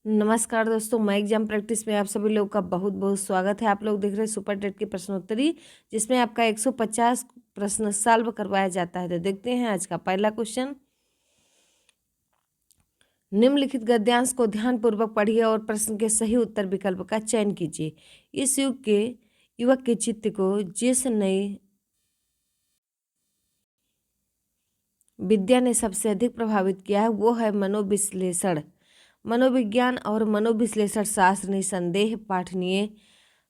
नमस्कार दोस्तों, मैं एग्जाम प्रैक्टिस में आप सभी लोगों का बहुत बहुत स्वागत है। आप लोग देख रहे हैं सुपर टेट की प्रश्नोत्तरी, जिसमें आपका 150 प्रश्न सॉल्व करवाया जाता है। तो देखते हैं आज का पहला क्वेश्चन। निम्नलिखित गद्यांश को ध्यानपूर्वक पढ़िए और प्रश्न के सही उत्तर विकल्प का चयन कीजिए। इस युवक के चित्त को जिस नई विद्या ने सबसे अधिक प्रभावित किया है वो है मनोविश्लेषण। मनोविज्ञान और मनोविश्लेषण शास्त्र निसंदेह पाठनीय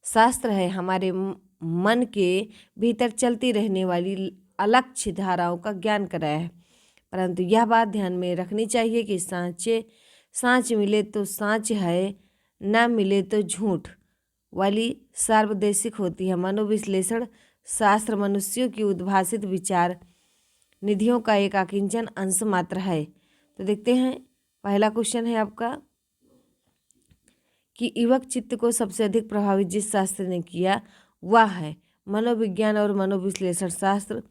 शास्त्र है। हमारे मन के भीतर चलती रहने वाली अलक्ष्य धाराओं का ज्ञान कराया है। परंतु यह बात ध्यान में रखनी चाहिए कि सांच मिले तो सांच है, ना मिले तो झूठ वाली सार्वदेशिक होती है। मनोविश्लेषण शास्त्र मनुष्यों की उद्भासित विचार निधियों का एक अकिंचन अंश मात्र है। तो देखते हैं, पहला क्वेश्चन है आपका कि युवक चित्त को सबसे अधिक प्रभावित जिस शास्त्र ने किया वह है मनोविज्ञान और मनोविश्लेषण शास्त्र।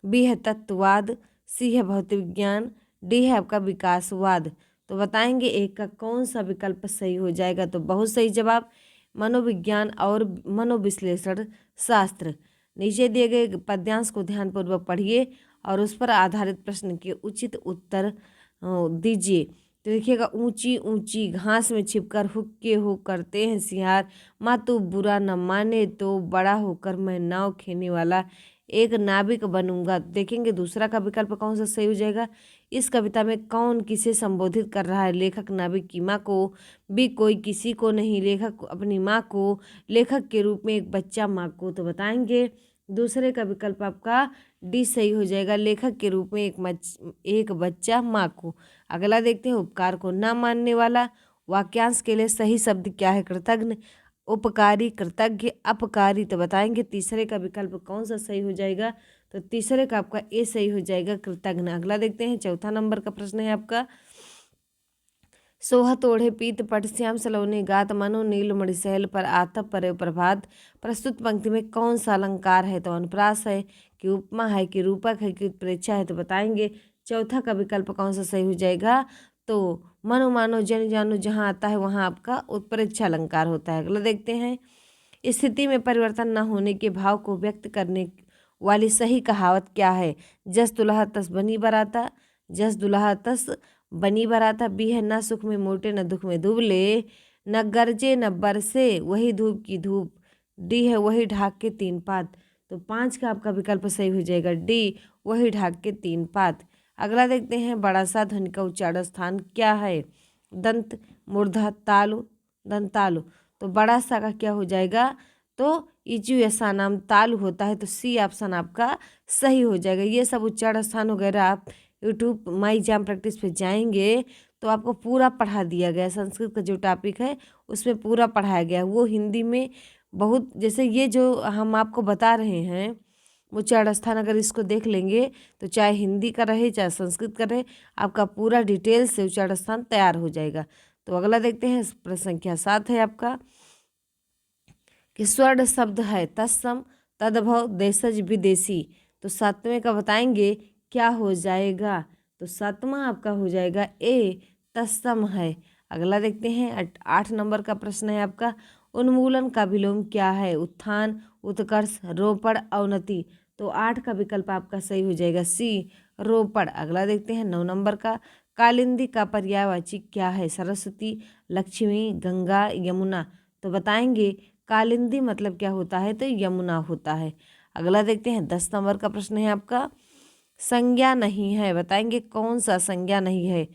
बी है तत्ववाद, सी है भौतिक विज्ञान, डी है आपका विकासवाद। तो बताएंगे एक का कौन सा विकल्प सही हो जाएगा। तो बहुत सही जवाब मनोविज्ञान और मनोविश्लेषण शास्त्र। नीचे दिए गए पद्यांश को ध्यानपूर्वक पढ़िए और उस पर आधारित प्रश्न के उचित उत्तर दीजिए। तो देखिएगा, ऊंची ऊंची घास में छिपकर हुक्के हो करते हैं सियार, माँ तू बुरा न माने तो बड़ा होकर मैं नाव खेने वाला एक नाविक बनूंगा। देखेंगे दूसरा का विकल्प कौन सा सही हो जाएगा। इस कविता में कौन किसे संबोधित कर रहा है। लेखक नाविक की माँ को, भी कोई किसी को नहीं, लेखक अपनी माँ को, लेखक के रूप में एक बच्चा माँ को। तो बताएंगे दूसरे का विकल्प आपका डी सही हो जाएगा, लेखक के रूप में एक बच्चा माँ को। अगला देखते हैं, उपकार को न मानने वाला। वाक्यांश के लिए सही शब्द क्या है। कृतज्ञ, उपकारी, कृतज्ञ, अपकारी। तो बताएंगे तीसरे का विकल्प कौन सा सही हो जाएगा। तो तीसरे का आपका ए सही हो जाएगा, कृतज्ञ। अगला देखते हैं, चौथा नंबर का प्रश्न है आपका। सोहत ओढ़े पीत पट श्याम सलोने गात मनो नील मणिसैल पर आतप परे प्रभात। प्रस्तुत पंक्ति में कौन सा अलंकार है। तो अनुप्रास है कि उपमा है कि रूपक है कि उत्प्रेक्षा है। तो बताएंगे चौथा का विकल्प कौन सा सही हो जाएगा। तो मनो मानो जन जानो जहाँ आता है वहाँ आपका उत्प्रेक्षा अलंकार होता है। अगला देखते हैं, स्थिति में परिवर्तन न होने के भाव को व्यक्त करने वाली सही कहावत क्या है। जस दुल्हा तस बनी बराता, जस दुल्हा तस बनी बराता। बी है न सुख में मोटे न दुख में दुबले, न गरजे न बरसे वही धूप की धूप। डी है वही ढाक के तीन पात। तो पाँच का आपका विकल्प सही हो जाएगा, डी वही ढाक के तीन पात। अगला देखते हैं, बड़ा सा ध्वनि का उच्चारण स्थान क्या है। दंत, मूर्धा, तालु, दंतालु। तो बड़ा सा का क्या हो जाएगा। तो इचु ऐसा नाम तालु होता है। तो सी ऑप्शन आपका सही हो जाएगा। ये सब उच्चारण स्थान वगैरह आप यूट्यूब माई एग्जाम प्रैक्टिस पे जाएंगे तो आपको पूरा पढ़ा दिया गया। संस्कृत का जो टॉपिक है उसमें पूरा पढ़ाया गया है। वो हिंदी में बहुत, जैसे ये जो हम आपको बता रहे हैं उच्चारण स्थान, अगर इसको देख लेंगे तो चाहे हिंदी का रहे चाहे संस्कृत का रहे, आपका पूरा डिटेल से उच्चारण स्थान तैयार हो जाएगा। तो अगला देखते हैं, प्रश्न संख्या 7 है आपका कि स्वर्ण शब्द है तत्सम, तद्भव, देशज, विदेशी। तो सातवें का बताएंगे क्या हो जाएगा। तो सातवां आपका हो जाएगा ए, तत्सम है। अगला देखते हैं, 8 नंबर का प्रश्न है आपका, उन्मूलन का विलोम क्या है। उत्थान, उत्कर्ष, रोपण, अवनति। तो 8 का विकल्प आपका सही हो जाएगा, सी, रोपण। अगला देखते हैं, 9 नंबर का, कालिंदी का पर्यायवाची क्या है। सरस्वती, लक्ष्मी, गंगा, यमुना। तो बताएंगे कालिंदी मतलब क्या होता है। तो यमुना होता है। अगला देखते हैं, 10 नंबर का प्रश्न है आपका, संज्ञा नहीं है। बताएंगे कौन सा संज्ञा नहीं है।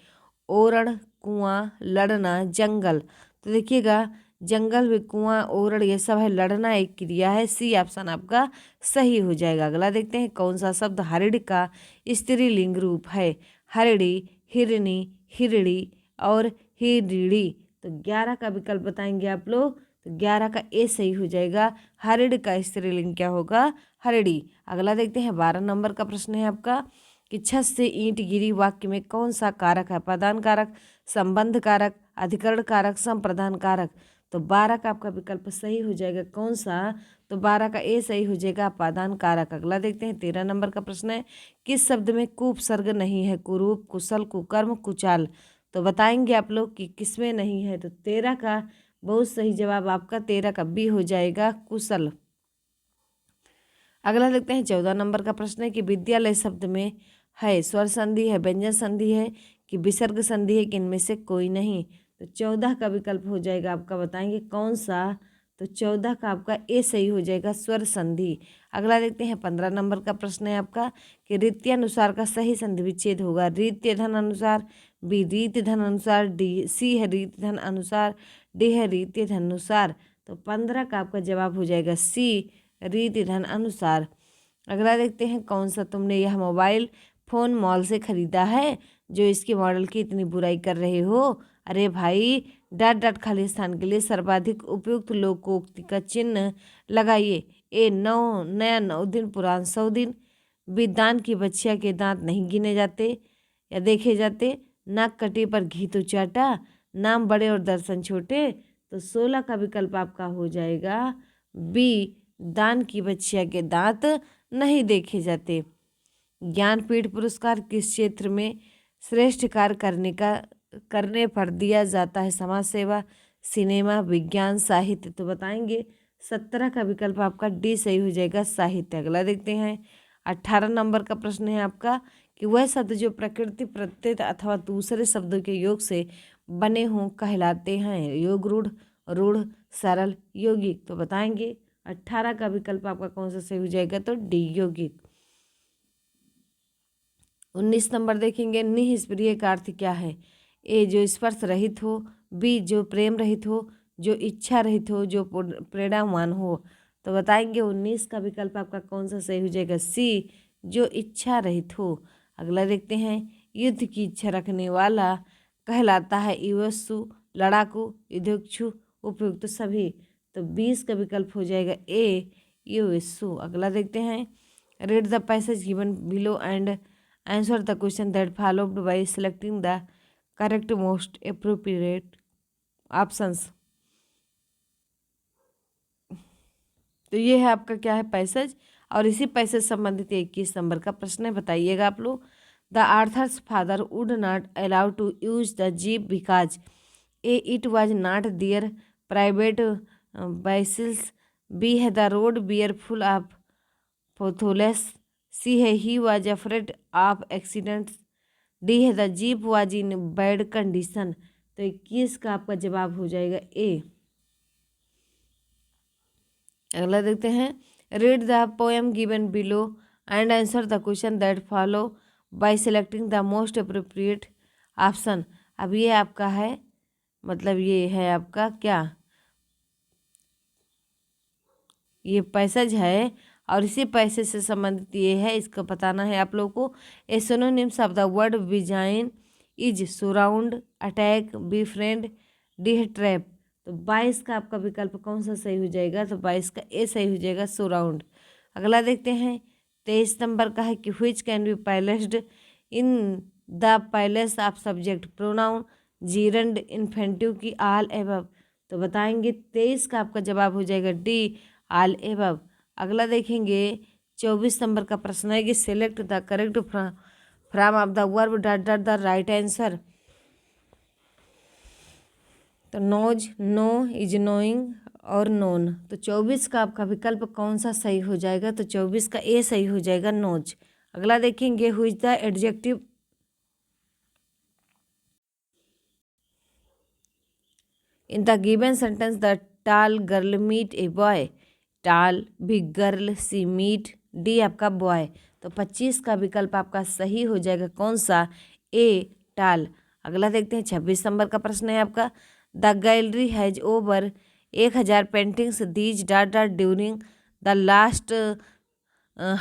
ओरण, कुआं, लड़ना, जंगल। तो देखिएगा, जंगल में कुआं, ओरण ये सब है, लड़ना एक क्रिया है। सी ऑप्शन आपका सही हो जाएगा। अगला देखते हैं, कौन सा शब्द हरिण का स्त्रीलिंग रूप है। हरिणी, हिरणी, हिरड़ी और हिरड़ी। तो 11 का विकल्प बताएंगे आप लोग। तो 11 का ए सही हो जाएगा, हरिण का स्त्रीलिंग क्या होगा, हरिणी। अगला देखते हैं, 12 नंबर का प्रश्न है आपका कि छत से ईंट गिरी वाक्य में कौन सा कारक है। प्रधान कारक, संबंध कारक, अधिकरण कारक, संप्रदान कारक। तो 12 का आपका विकल्प सही हो जाएगा कौन सा। तो 12 का ए सही हो जाएगा, अपादान कारक। अगला देखते हैं, 13 नंबर का प्रश्न है, किस शब्द में कुपसर्ग नहीं है। कुरूप, कुशल, कुकर्म, कुचाल। तो बताएंगे आप लोग कि किसमें नहीं है। तो 13 का बहुत सही जवाब आपका 13 का बी हो जाएगा, कुशल। अगला देखते हैं 14 नंबर का प्रश्न है कि विद्यालय शब्द में है स्वर संधि है, व्यंजन संधि है कि विसर्ग संधि है कि इनमें से कोई नहीं। तो 14 का विकल्प हो जाएगा आपका, बताएंगे कौन सा। तो 14 का आपका ए सही हो जाएगा, स्वर संधि। अगला देखते हैं 15 नंबर का प्रश्न है आपका कि रीति अनुसार का सही संधि विच्छेद होगा। रीति धन अनुसार, बी रीति धन अनुसार, डी सी है रीति धन अनुसार, डी है रीति धन अनुसार। तो 15 का आपका जवाब हो जाएगा सी, रीति धन अनुसार। अगला देखते हैं कौन सा तुमने यह मोबाइल फ़ोन मॉल से खरीदा है जो इसके मॉडल की इतनी बुराई कर रहे हो। अरे भाई, डॉट डॉट खाली स्थान के लिए सर्वाधिक उपयुक्त लोकोक्ति का चिन्ह लगाइए। ए 9 नया 9 दिन, पुरान 100 दिन। बी दान की बच्चिया के दांत नहीं गिने जाते या देखे जाते। नाक कटी पर घी तो चाटा, नाम बड़े और दर्शन छोटे। तो 16 का विकल्प आपका हो जाएगा बी, दान की बच्चिया के दांत नहीं देखे जाते। ज्ञानपीठ पुरस्कार किस क्षेत्र में श्रेष्ठ कार्य करने पर दिया जाता है। समाज सेवा, सिनेमा, विज्ञान, साहित्य। तो बताएंगे 17 का विकल्प आपका डी सही हो जाएगा, साहित्य। अगला देखते हैं 18 नंबर का प्रश्न है आपका कि वह शब्द जो प्रकृति, प्रत्यय अथवा दूसरे शब्दों के योग से बने हों कहलाते हैं। योग रूढ़, रूढ़, सरल, यौगिक। तो बताएंगे 18 का विकल्प आपका कौन सा सही हो जाएगा, तो डी, यौगिक। 19 नंबर देखेंगे निष्प्रिय का अर्थ क्या है। ए जो स्पर्श रहित हो, बी जो प्रेम रहित हो, जो इच्छा रहित हो, जो प्रेरणावान हो। तो बताएंगे 19 का विकल्प आपका कौन सा सही हो जाएगा, सी, जो इच्छा रहित हो। अगला देखते हैं युद्ध की इच्छा रखने वाला कहलाता है युवस्सु, लड़ाकू, युद्धोक्षु, उपयुक्त सभी। तो 20 का विकल्प हो जाएगा ए, युवस्सु। अगला देखते हैं read the passage given below and answer the question that followed by selecting the correct most appropriate options. तो ये है आपका क्या है, पैसेज। और इसी पैसेज संबंधित 21 नंबर का प्रश्न है, बताइएगा आप लोग। The Arthur's father would not allow to use the jeep because A it was not there private bicycles, B है the road were full of potholes, C है he was afraid of accidents, D है the jeep was in bad condition. तो 21 का आपका जवाब हो जाएगा ए। अगला देखते हैं read the poem given below and answer the question that follow by selecting the most appropriate option. अब ये आपका है, मतलब ये है आपका क्या, ये पैसेज है और इसी पैसेज से संबंधित ये है, इसको बताना है आप लोगों को। A synonyms of the word विजाइन is surround, attack, befriend, D है ट्रैप। तो 22 का आपका विकल्प कौन सा सही हो जाएगा, तो 22 का ए सही हो जाएगा, सराउंड। अगला देखते हैं 23 नंबर का है कि which can be placed in the place of subject pronoun gerund infinitive की ऑल एबव। तो बताएंगे 23 का आपका जवाब हो जाएगा डी, ऑल एबव। अगला देखेंगे 24 नंबर का प्रश्न है कि select the correct from of the verb dot dot the right answer. तो नोज, नो, इज नोइंग और नोन। तो 24 का आपका विकल्प कौन सा सही हो जाएगा, तो 24 का ए सही हो जाएगा, नोज। अगला देखेंगे who is the adjective in the given sentence the टाल गर्ल मीट ए बॉय। टाल, बिग गर्ल, सी मीट, डी आपका बॉय। तो 25 का विकल्प आपका सही हो जाएगा कौन सा, ए, टाल। अगला देखते हैं 26 नंबर का प्रश्न है आपका the gallery has over 1000 paintings these dot dot during the last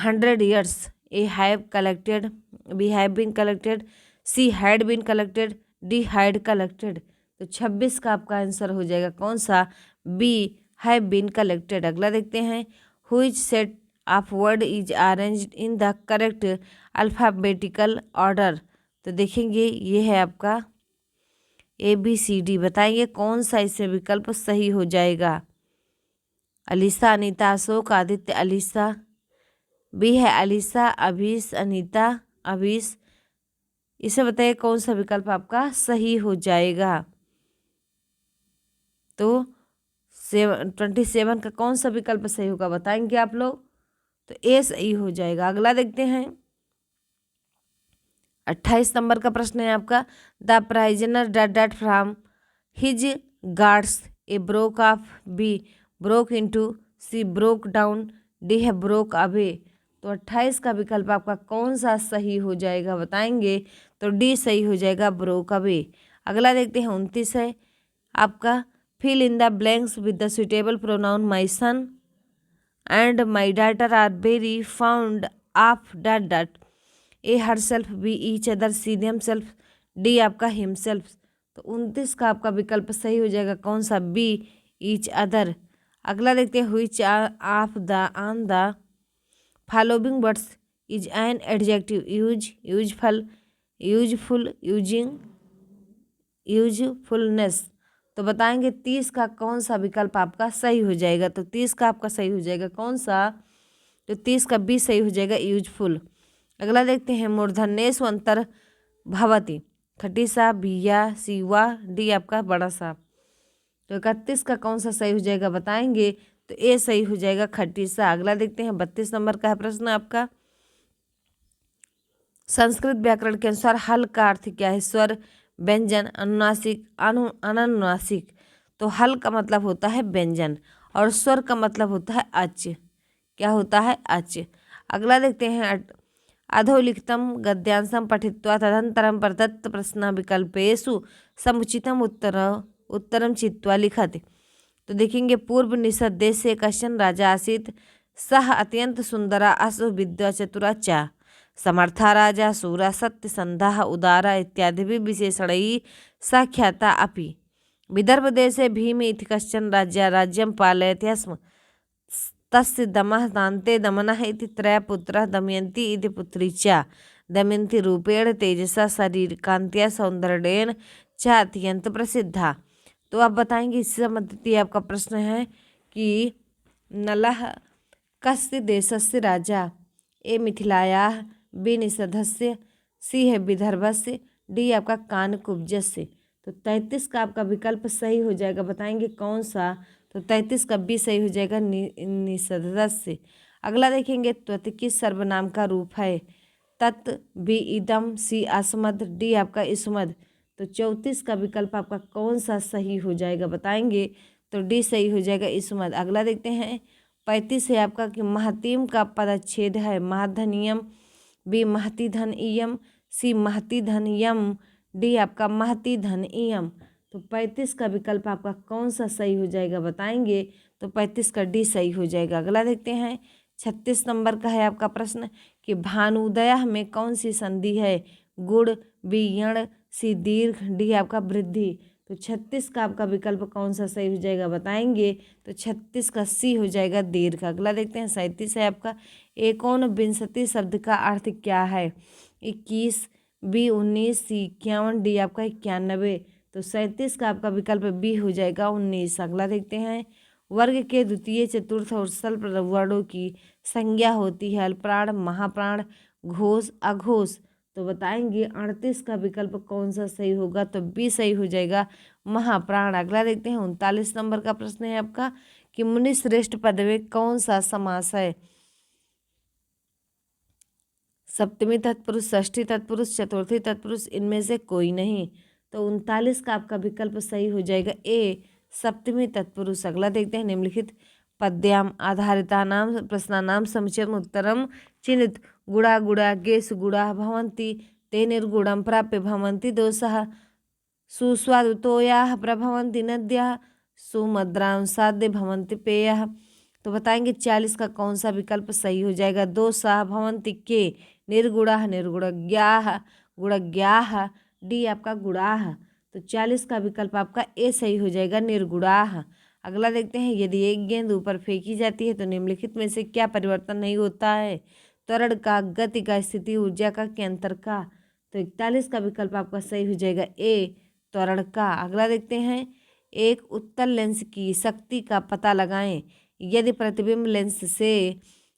100 years A have collected, B have been collected, C had been collected, D had collected. तो 26 का आपका आंसर हो जाएगा कौन सा, बी, हैव बीन कलेक्टेड। अगला देखते हैं which set of word is arranged in the correct alphabetical order. तो देखेंगे ये है आपका ए बी सी डी। बताइए कौन सा इससे विकल्प सही हो जाएगा। अलीसा, अनीता, अशोक, आदित्य, अलीसा। बी है अलीसा, अभीस, अनीता, अभीस, इसे बताइए कौन सा विकल्प आपका सही हो जाएगा। तो 27 का कौन सा विकल्प सही होगा बताएंगे आप लोग। तो ए सही हो जाएगा। अगला देखते हैं 28 नंबर का प्रश्न है आपका। The prisoner dot from his guards A broke off B broke into C broke down D है ब्रोक अवे। तो 28 का विकल्प आपका कौन सा सही हो जाएगा बताएंगे। तो डी सही हो जाएगा, ब्रोक अवे। अगला देखते हैं 29 है आपका। Fill in the blanks with the suitable pronoun my son and my daughter are very found of dot A herself B each other C themself D आपका himself. तो 29 का आपका विकल्प सही हो जाएगा कौन सा, बी ईच अदर। अगला देखते हैं which of the on the following words is an adjective useful useful using usefulness. तो बताएंगे 30 का कौन सा विकल्प आपका सही हो जाएगा। तो 30 का आपका सही हो जाएगा कौन सा, तो 30 का बी सही हो जाएगा, यूजफुल। अगला देखते हैं मूर्धन्येषु अंतर भवति खटी सा भिया सीवा डी आपका बड़ा सा। तो 31 का कौन सा सही हो जाएगा बताएंगे। तो ए सही हो जाएगा, खटी सा। अगला देखते हैं 32 नंबर का है प्रश्न आपका। संस्कृत व्याकरण के अनुसार हल का अर्थ क्या है। स्वर, व्यंजन, अनुनासिक, अनुनासिक। तो हल का मतलब होता है व्यंजन और स्वर का मतलब होता है अच। क्या होता है, अच। अगला देखते हैं अधोलिखितम गद्यांशम पठित्वा तदनन्तरं प्रदत्त प्रश्न विकल्पेषु समुचितम उत्तरम चित्वा लिखत। तो देखेंगे पूर्व निषद देश से कश्चन राजा आसीत् सह अत्यंत सुंदरा असु विद्या चतुरा च समर्था राजा सूरा सत्य संधा उदारा इत्यादि विशेषणैः साख्याता अपि। विदर्भ देशे भीम इति कश्चन राजा राज्यं पालयति स्म तस्य दमः दान्ते दमनः इति त्रयः पुत्रः दमयन्ती इति पुत्री च दमयन्ती रूपेण तेजसा शरीरकान्त्या सौंदर्येण च अत्यंत प्रसिद्धा। तो आप बताएंगे इससे संबंधित आपका प्रश्न है कि नलः कस्य देशस्य राजा ए मिथिलायाः बी निषधस्य सी है विदर्भस्य डी आपका कानकुब्जस्य। तो 33 का आपका विकल्प सही हो जाएगा बताएंगे कौन सा। तो 33 का बी सही हो जाएगा, निषधस्य। अगला देखेंगे त्वत किस सर्वनाम का रूप है। तत्, बी इदम, सी अस्मद डी आपका इस्मद। तो 34 का विकल्प आपका कौन सा सही हो जाएगा बताएंगे। तो डी सही हो जाएगा, इस्मद। अगला देखते हैं 35 है आपका कि महतीम का पदच्छेद है महधनियम, बी महती धन इयम, सी महती धन यम डी आपका महती धन इयम। तो 35 का विकल्प आपका कौन सा सही हो जाएगा बताएंगे। तो 35 का डी सही हो जाएगा। अगला देखते हैं 36 नंबर का है आपका प्रश्न कि भानुदय में कौन सी संधि है। गुड़, बी यण, सी दीर्घ डी आपका वृद्धि। तो 36 का आपका विकल्प कौन सा सही हो जाएगा बताएंगे। तो 36 का सी हो जाएगा, दीर्घ। अगला देखते हैं 37 है आपका। एकोनविंशति शब्द का अर्थ क्या है। 21, बी 19, सी 51 डी आपका 91। तो 37 का आपका विकल्प बी हो जाएगा, 19। अगला देखते हैं वर्ग के द्वितीय, चतुर्थ और स्वल्प वर्णों की संज्ञा होती है अल्पप्राण, महाप्राण, घोष, अघोष। तो बताएंगे 38 का विकल्प कौन सा सही होगा। तो बी सही हो जाएगा, महाप्राण। अगला देखते हैं 39 नंबर का प्रश्न है आपका कि मुनि श्रेष्ठ पद में कौन सा समास है। सप्तमी तत्पुरुष, षष्ठी तत्पुरुष, चतुर्थी तत्पुरुष, इनमें से कोई नहीं। तो 39 का आपका विकल्प सही हो जाएगा, ए सप्तमी तत्पुरुष। अगला देखते हैं निम्नलिखित पद्याम आधारितानां प्रश्नानां समुचितम् उत्तरं चिन्हित। गुड़ा गुड़ा गेस गुड़ा भवन्ति ते निर्गुणं प्राप्य भवन्ति दोषः सुस्वादुतोयाः प्रभवन्ति नद्यः सुमद्रां साध्य भवन्ति पेयः। तो बताएंगे 40 का कौन सा विकल्प सही हो जाएगा। दोषः भवन्ति के निर्गुणाः निर्गुणज्ञाः गुणज्ञाः डी आपका गुणाः। तो 40 का विकल्प आपका ए सही हो जाएगा, निर्गुणाः। अगला देखते हैं यदि एक गेंद ऊपर फेंकी जाती है तो निम्नलिखित में से क्या परिवर्तन नहीं होता है। त्वरण का, गति का, स्थिति ऊर्जा का, के अंतर का। तो 41 का विकल्प आपका सही हो जाएगा, ए त्वरण का। अगला देखते हैं एक उत्तल लेंस की शक्ति का पता लगाएं। यदि प्रतिबिंब लेंस से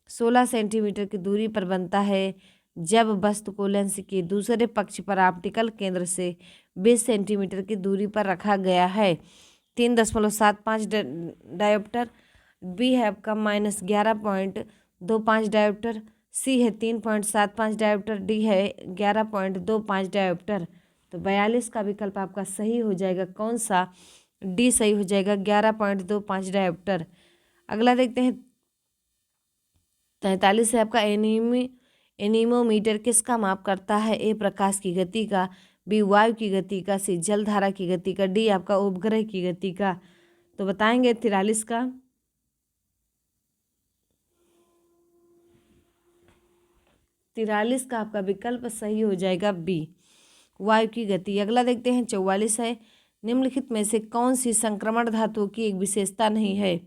16 सेंटीमीटर की दूरी पर बनता है जब वस्तु को लेंस के दूसरे पक्ष पर ऑप्टिकल केंद्र से 20 सेंटीमीटर की दूरी पर रखा गया है। 3.75 डायोप्टर। बी है आपका -11.25 डायोप्टर। सी है 3.75 डायोप्टर। डी है 11.25 डायोप्टर। तो 42 का विकल्प आपका सही हो जाएगा कौन सा? डी सही हो जाएगा, 11.25 डायोप्टर। अगला देखते हैं 43 है आपका एनीमोमीटर किसका माप करता है? ए प्रकाश की गति का, बी वायु की गति का, सी जलधारा की गति का, डी आपका उपग्रह की गति का। तो बताएंगे 43 का। 43 का आपका विकल्प सही हो जाएगा बी, वायु की गति। अगला देखते हैं 44 है, निम्नलिखित में से कौन सी संक्रमण धातुओं की एक विशेषता नहीं है?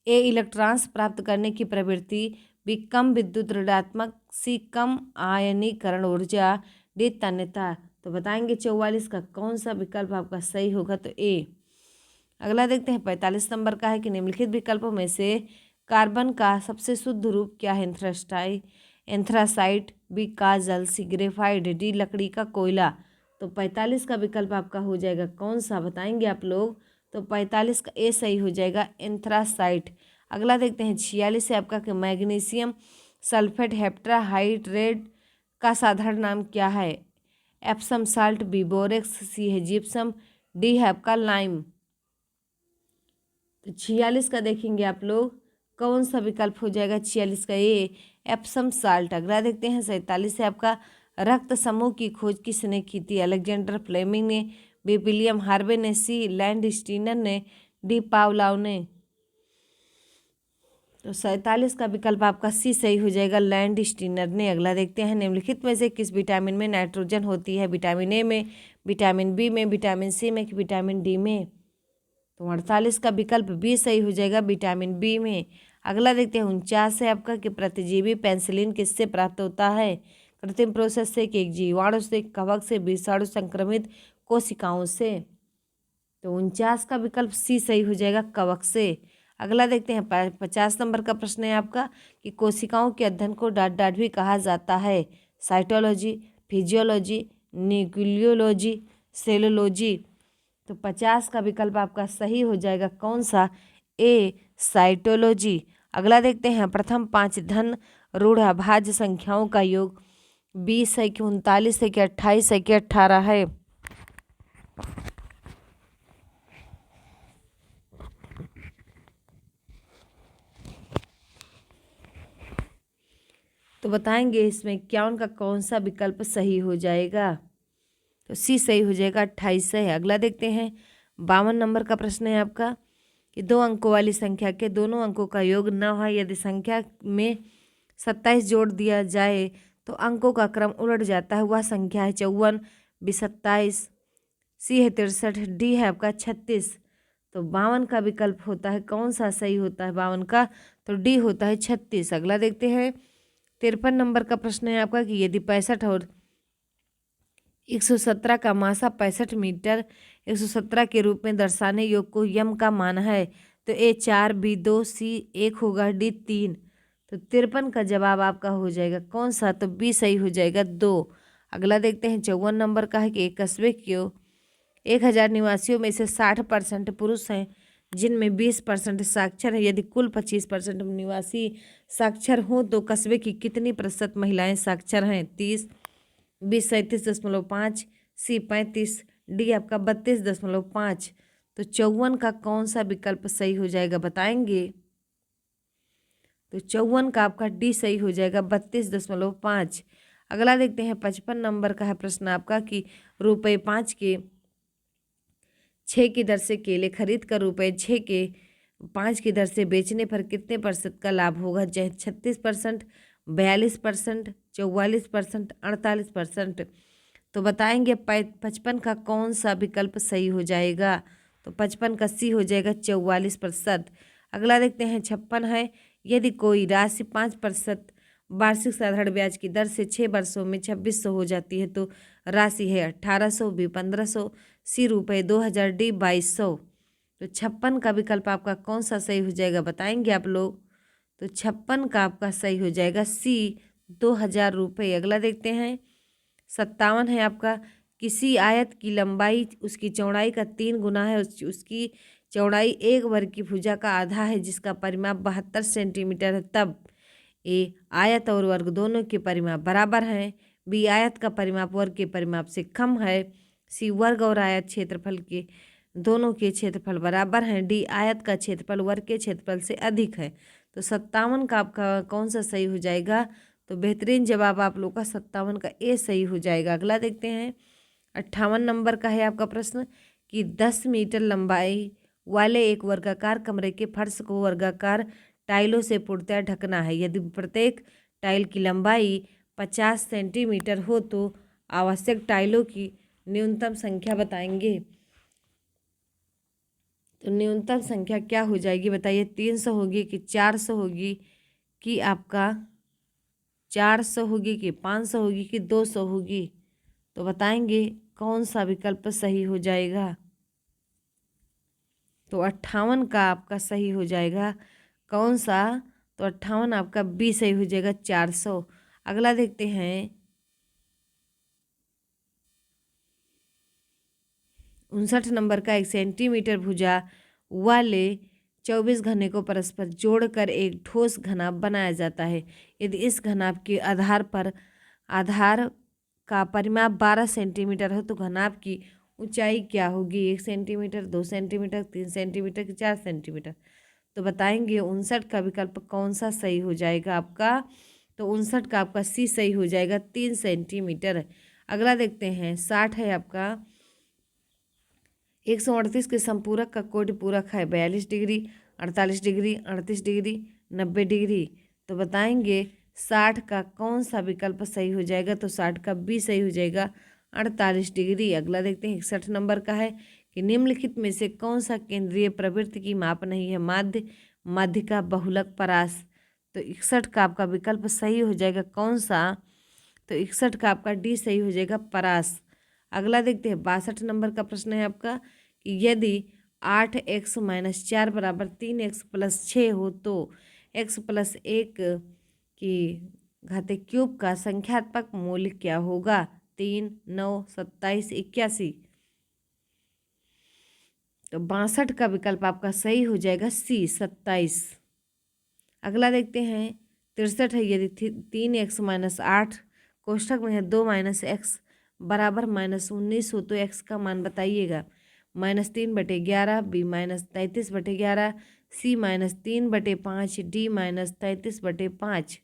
ए इलेक्ट्रॉन्स प्राप्त करने की प्रवृत्ति, बी कम विद्युत ऋणात्मक, सी कम आयनीकरण ऊर्जा, डी तन्यता। तो बताएंगे 44 का कौन सा विकल्प आपका सही होगा? तो ए। अगला देखते हैं 45 नंबर का है कि निम्नलिखित विकल्पों में से कार्बन का सबसे शुद्ध रूप क्या है? एंथ्रासाइट, बी काजल, सी ग्रेफाइट, डी लकड़ी का कोयला। तो 45 का विकल्प आपका हो जाएगा कौन सा? बताएंगे आप लोग। तो 45 का ए सही हो जाएगा, एंथ्रासाइट। अगला देखते हैं 46 है आपका कि मैग्नीशियम सल्फेट हेप्टाहाइड्रेट का साधारण नाम क्या है? एप्सम साल्ट, बी बोरेक्स, सी है जिप्सम, डी है आपका लाइम। तो 46 का देखेंगे आप लोग कौन सा विकल्प हो जाएगा? 46 का ए, एप्सम साल्ट। अगला देखते हैं 47 है आपका रक्त समूह की खोज किसने की थी? अलेक्जेंडर फ्लेमिंग ने, बी विलियम हार्वे ने, सी लैंड स्टीनर ने, डी पावलाव ने। तो 47 का विकल्प आपका सी सही हो जाएगा, लैंड स्टीनर ने। अगला देखते हैं निम्नलिखित में से किस विटामिन में नाइट्रोजन होती है? विटामिन ए में, विटामिन बी में, विटामिन सी में कि विटामिन डी में? तो 48 का विकल्प बी सही हो जाएगा, विटामिन बी में। अगला देखते हैं 49 है आपका कि प्रतिजीवी पेंसिलिन किससे प्राप्त होता है? कृत्रिम प्रोसेस से, कि एक जीवाणु से, कवक से, विषाणु संक्रमित कोशिकाओं से? तो 49 का विकल्प सी सही हो जाएगा, कवक से। अगला देखते हैं 50 नंबर का प्रश्न है आपका कि कोशिकाओं के अध्ययन को डाट भी कहा जाता है? Cytology, physiology, nucleology, cellology. तो 50 का विकल्प आपका सही हो जाएगा कौन सा? ए, साइटोलॉजी। अगला देखते हैं प्रथम 5 धन ऋण अभाज्य संख्याओं का योग 20 है कि 39 है कि 28 है कि 18 है? तो बताएंगे इसमें क्या उनका कौन सा विकल्प सही हो जाएगा? तो सी सही हो जाएगा, 28 है। अगला देखते हैं 52 नंबर का प्रश्न है आपका कि 2 अंकों वाली संख्या के दोनों अंकों का योग 9 है। यदि संख्या में 27 जोड़ दिया जाए तो अंकों का क्रम उलट जाता है। वह संख्या है 54, बी 27, सी है 63, डी है आपका 36। तो 52 का विकल्प होता है कौन सा सही होता है 52 का? तो डी होता है 36। अगला देखते हैं 53 नंबर का प्रश्न है आपका कि यदि 65 और 117 का मासा 65 मीटर 117 के रूप में दर्शाने योग को यम का मान है, तो ए 4, बी 2, सी 1 होगा, डी 3। तो 53 का जवाब आपका हो जाएगा कौन सा? तो बी सही हो जाएगा, 2। अगला देखते हैं 54 नंबर का है कि एक कस्बे के 1000 निवासियों में से 60% पुरुष हैं जिनमें 20% साक्षर है। यदि कुल 25% निवासी साक्षर हों तो कस्बे की कितनी प्रतिशत महिलाएं साक्षर हैं? 30, बी 37.5, सी 35, डी आपका 32.5। तो 54 का कौन सा विकल्प सही हो जाएगा बताएंगे? तो 54 का आपका डी सही हो जाएगा, 32.5। अगला देखते हैं 55 नंबर का है प्रश्न आपका कि रुपये 5 के 6 की दर से केले खरीद कर रुपये 6 के 5 की दर से बेचने पर कितने प्रतिशत का लाभ होगा? 36%, 42%, 44%, 48%। तो बताएंगे 55 का कौन सा विकल्प सही हो जाएगा? तो 55 का सी हो जाएगा, 44%। अगला देखते हैं 56 है, यदि कोई राशि 5% वार्षिक साधारण ब्याज की दर से 6 वर्षों में 2600 हो जाती है तो राशि है 1800, बी 1500, सी रुपये 2000, डी 2200। तो 56 का विकल्प आपका कौन सा सही हो जाएगा बताएंगे आप लोग? तो 56 का आपका सही हो जाएगा सी, 2,000 रुपये। अगला देखते हैं 57 है आपका, किसी आयत की लंबाई उसकी चौड़ाई का 3 गुना है, उसकी चौड़ाई एक वर्ग की भुजा का आधा है जिसका परिमाप 72 सेंटीमीटर है, तब ए आयत और वर्ग दोनों के परिमाप बराबर हैं, बी आयत का परिमाप वर्ग के परिमाप से कम है, सी वर्ग और आयत क्षेत्रफल के दोनों के क्षेत्रफल बराबर हैं, डी आयत का क्षेत्रफल वर्ग के क्षेत्रफल से अधिक है। तो 57 का आपका कौन सा सही हो जाएगा? तो बेहतरीन जवाब आप लोग का 57 का ए सही हो जाएगा। अगला देखते हैं 58 नंबर का है आपका प्रश्न कि 10 मीटर लंबाई वाले एक वर्गाकार कमरे के फर्श को वर्गाकार टाइलों से पूर्णतः ढकना है। यदि प्रत्येक टाइल की लंबाई 50 सेंटीमीटर हो तो आवश्यक टाइलों की न्यूनतम संख्या बताएंगे। तो न्यूनतम संख्या क्या हो जाएगी बताइए? 300 होगी कि 400 होगी कि आपका 400 होगी कि 500 होगी कि 200 होगी? तो बताएंगे कौन सा विकल्प सही हो जाएगा। तो 58 का आपका सही हो जाएगा कौन सा? तो 58 आपका बी सही हो जाएगा, 400। अगला देखते हैं 59 नंबर का, 1 सेंटीमीटर भुजा वाले 24 घने को परस्पर जोड़कर एक ठोस घनाभ बनाया जाता है। यदि इस घनाभ के आधार का परिमाप 12 सेंटीमीटर हो तो घनाभ की ऊंचाई क्या होगी? 1 सेंटीमीटर, 2 सेंटीमीटर, 3 सेंटीमीटर कि 4 सेंटीमीटर? तो बताएंगे 59 का विकल्प कौन सा सही हो जाएगा आपका? तो 59 का आपका सी सही हो जाएगा, 3 सेंटीमीटर। अगला देखते हैं 60 है आपका, 138 के संपूरक का कोटि पूरक है 42 डिग्री, 48 डिग्री, 38 डिग्री, 90 डिग्री। तो बताएंगे 60 का कौन सा विकल्प सही हो जाएगा? तो 60 का बी सही हो जाएगा, 48 डिग्री। अगला देखते हैं 61 नंबर का है कि निम्नलिखित में से कौन सा केंद्रीय प्रवृत्ति की माप नहीं है? माध्य, माध्यिका, बहुलक, परास। तो 61 का आपका विकल्प सही हो जाएगा कौन सा? तो 61 का आपका डी सही हो जाएगा, परास। अगला देखते हैं 62 नंबर का प्रश्न है आपका कि यदि 8x-4 बराबर 3x+6 हो तो x+1 की घाते क्यूब का संख्यात्मक मूल्य क्या होगा? 3, 9, 27, 81। तो 62 का विकल्प आपका सही हो जाएगा सी, 27। अगला देखते हैं 63 है, यदि 3x-8 कोष्ठक में है 2 - x बराबर -19 हो तो x का मान बताइएगा। -3/11, b -33/11, c -3/5, d -33/5।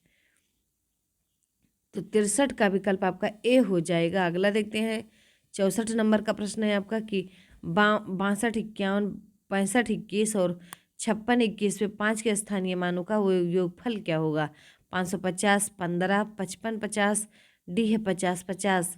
तो 63 का विकल्प आपका ए हो जाएगा। अगला देखते हैं 64 नंबर का प्रश्न है आपका कि 62, 51, 65, 21 और 56, 21 में 5 के स्थानीय मानों का वो योगफल क्या होगा? 550, 15, 55, 50, डी है 50, 50।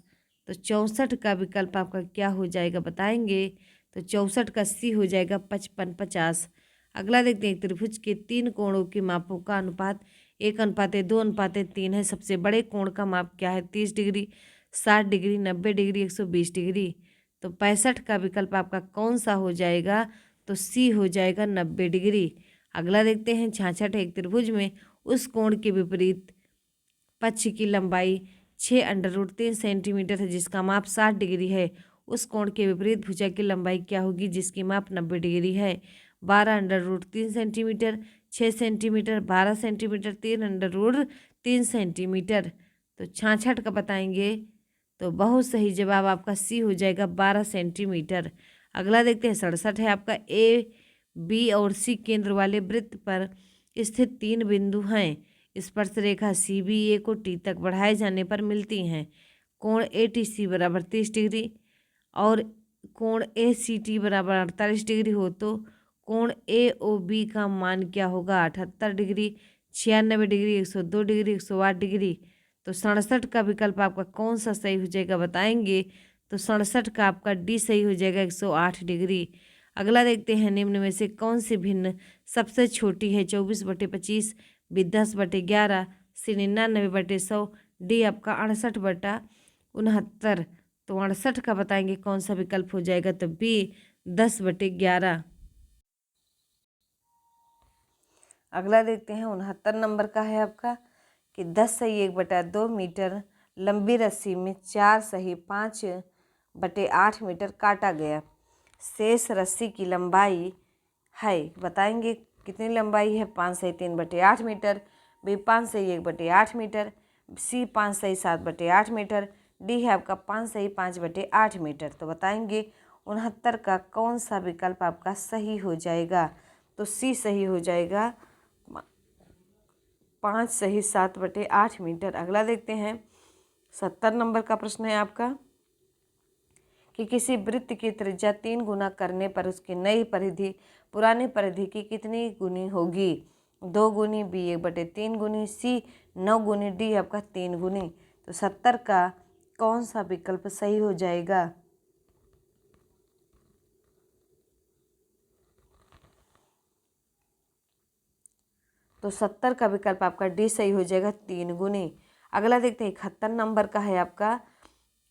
तो 64 का विकल्प आपका क्या हो जाएगा बताएंगे? तो 64 का सी हो जाएगा, 55, 50। अगला देखते हैं त्रिभुज के 3 कोणों के मापों का अनुपात 1:2:3 है। सबसे बड़े कोण का माप क्या है? 30 डिग्री, 60 डिग्री, 90 डिग्री, 120 डिग्री। तो 65 का विकल्प आपका कौन सा हो जाएगा? तो सी हो जाएगा, 90 डिग्री। अगला देखते हैं 66 है, एक त्रिभुज में उस कोण के विपरीत पक्ष की लंबाई 6√3 सेंटीमीटर है जिसका माप 60 डिग्री है। उस कोण के विपरीत भुजा की लंबाई क्या होगी जिसकी माप 90 डिग्री है? 12√3 सेंटीमीटर, 6 सेंटीमीटर, 12 सेंटीमीटर, 3√3 सेंटीमीटर। तो 66 का बताएंगे तो बहुत सही जवाब आपका सी हो जाएगा, 12 सेंटीमीटर। अगला देखते हैं 67 है आपका, ए, बी और सी केंद्र वाले वृत्त पर स्थित 3 बिंदु हैं। स्पर्श रेखा सी बी ए को टी तक बढ़ाए जाने पर मिलती हैं। कोण ए टी सी बराबर 30 डिग्री और कोण ए सी टी बराबर 48 डिग्री हो तो कोण ए ओ बी का मान क्या होगा? 78 डिग्री, 96 डिग्री, 102 डिग्री, 108 डिग्री। तो 67 का विकल्प आपका कौन सा सही हो जाएगा बताएंगे? तो 67 का आपका डी सही हो जाएगा, 108 डिग्री। अगला देखते हैं निम्न में से कौन सी भिन्न सबसे छोटी है? 24/25, बी 10/11, सी 99/100, डी आपका 68/69। तो 68 का बताएंगे कौन सा विकल्प हो जाएगा? तो बी 10/11। अगला देखते हैं 69 नंबर का है आपका कि 10 सही 1/2 मीटर लंबी रस्सी में 4 सही 5/8 मीटर काटा गया। शेष रस्सी की लंबाई है, बताएंगे कितनी लंबाई है। 5 सही 3/8 मीटर, बी 5 सही 1/8 मीटर, सी 5 सही 7/8 मीटर, डी है आपका 5 सही 5/8 मीटर। तो बताएंगे 69 का कौन सा विकल्प आपका सही हो जाएगा। तो सी सही हो जाएगा, 5 सही 7/8 मीटर। अगला देखते हैं 70 नंबर का प्रश्न है आपका कि किसी वृत्त की त्रिज्या 3 गुना करने पर उसकी नई परिधि पुरानी परिधि की कितनी गुनी होगी। 2 गुनी, बी 1/3 गुनी, सी 9 गुनी, डी आपका 3 गुनी। तो 70 का कौन सा विकल्प सही हो जाएगा। तो 70 का विकल्प आपका डी सही हो जाएगा, 3 गुनी। अगला देखते हैं 71 नंबर का है आपका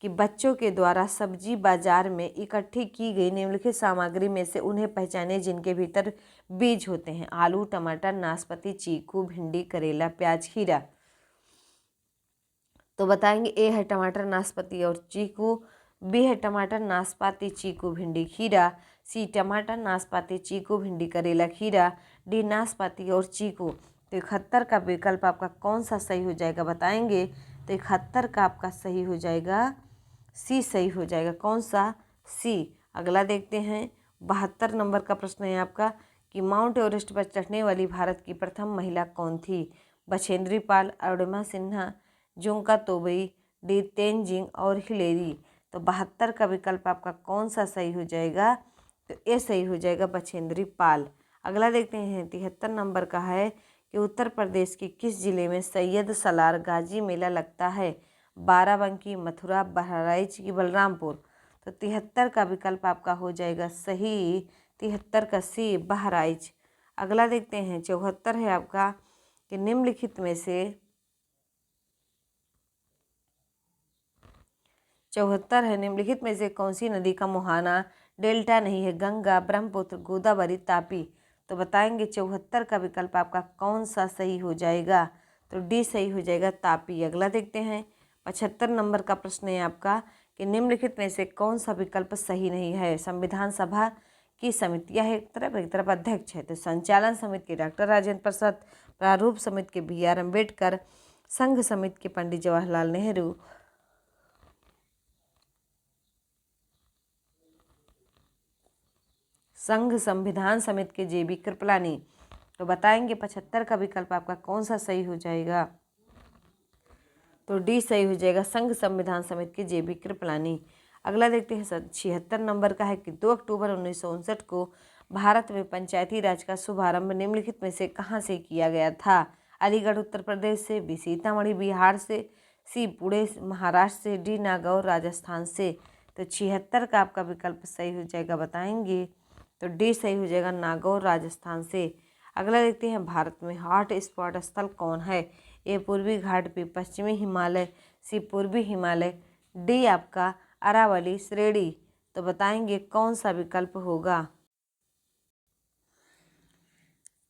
कि बच्चों के द्वारा सब्जी बाजार में इकट्ठी की गई निम्नलिखित सामग्री में से उन्हें पहचाने जिनके भीतर बीज होते हैं। आलू, टमाटर, नाशपाती, चीकू, भिंडी, करेला, प्याज, खीरा। तो बताएंगे ए है टमाटर, नाशपाती और चीकू, बी है टमाटर, नाशपाती, चीकू, भिंडी, खीरा, सी टमाटर, नाशपाती, चीकू, भिंडी, करेला, खीरा, डी नाशपाती और चीकू। तो 71 का विकल्प आपका कौन सा सही हो जाएगा, बताएंगे। तो 71 का आपका सही हो जाएगा, सी सही हो जाएगा। कौन सा, सी। अगला देखते हैं 72 नंबर का प्रश्न है आपका कि माउंट एवरेस्ट पर चढ़ने वाली भारत की प्रथम महिला कौन थी। बछेंद्री पाल, अरुणिमा सिन्हा, जुंका तोबई, डी तेनजिंग और हिलेरी। तो 72 का विकल्प आपका कौन सा सही हो जाएगा। तो ये सही हो जाएगा, बछेंद्री पाल। अगला देखते हैं 73 नंबर का है कि उत्तर प्रदेश के किस जिले में सैयद सलार गाजी मेला लगता है। बाराबंकी, मथुरा, बहराइच की बलरामपुर। तो 73 का विकल्प आपका हो जाएगा सही, 73 का सी, बहराइच। अगला देखते हैं 74 है आपका कि निम्नलिखित में से 74 है, निम्नलिखित में से कौन सी नदी का मुहाना डेल्टा नहीं है। गंगा, ब्रह्मपुत्र, गोदावरी, तापी। तो बताएंगे 74 का विकल्प आपका कौन सा सही हो जाएगा। तो डी सही हो जाएगा, तापी। अगला देखते हैं 75 नंबर का प्रश्न है आपका कि निम्नलिखित में से कौन सा विकल्प सही नहीं है। संविधान सभा की समितियां है एक तरफ अध्यक्ष है। तो संचालन समिति के डॉक्टर राजेंद्र प्रसाद, प्रारूप समिति के BR अम्बेडकर, संघ समिति के पंडित जवाहरलाल नेहरू, संघ संविधान समिति के JB कृपलानी। तो बताएंगे 75 का विकल्प आपका कौन सा सही हो जाएगा। तो डी सही हो जाएगा, संघ संविधान समिति के JB कृपलानी। अगला देखते हैं 76 नंबर का है कि 2 अक्टूबर 1959 को भारत में पंचायती राज का शुभारंभ निम्नलिखित में से कहाँ से किया गया था। अलीगढ़ उत्तर प्रदेश से, बी सीतामढ़ी बिहार से, सी पुणे महाराष्ट्र से, डी नागौर राजस्थान से। तो 76 का आपका विकल्प सही हो जाएगा, बताएंगे। तो डी सही हो जाएगा, नागौर राजस्थान से। अगला देखते हैं भारत में हॉट स्पॉट स्थल कौन है। ए पूर्वी घाट, बी पश्चिमी हिमालय, सी पूर्वी हिमालय, डी आपका अरावली श्रेणी। तो बताएंगे कौन सा विकल्प होगा।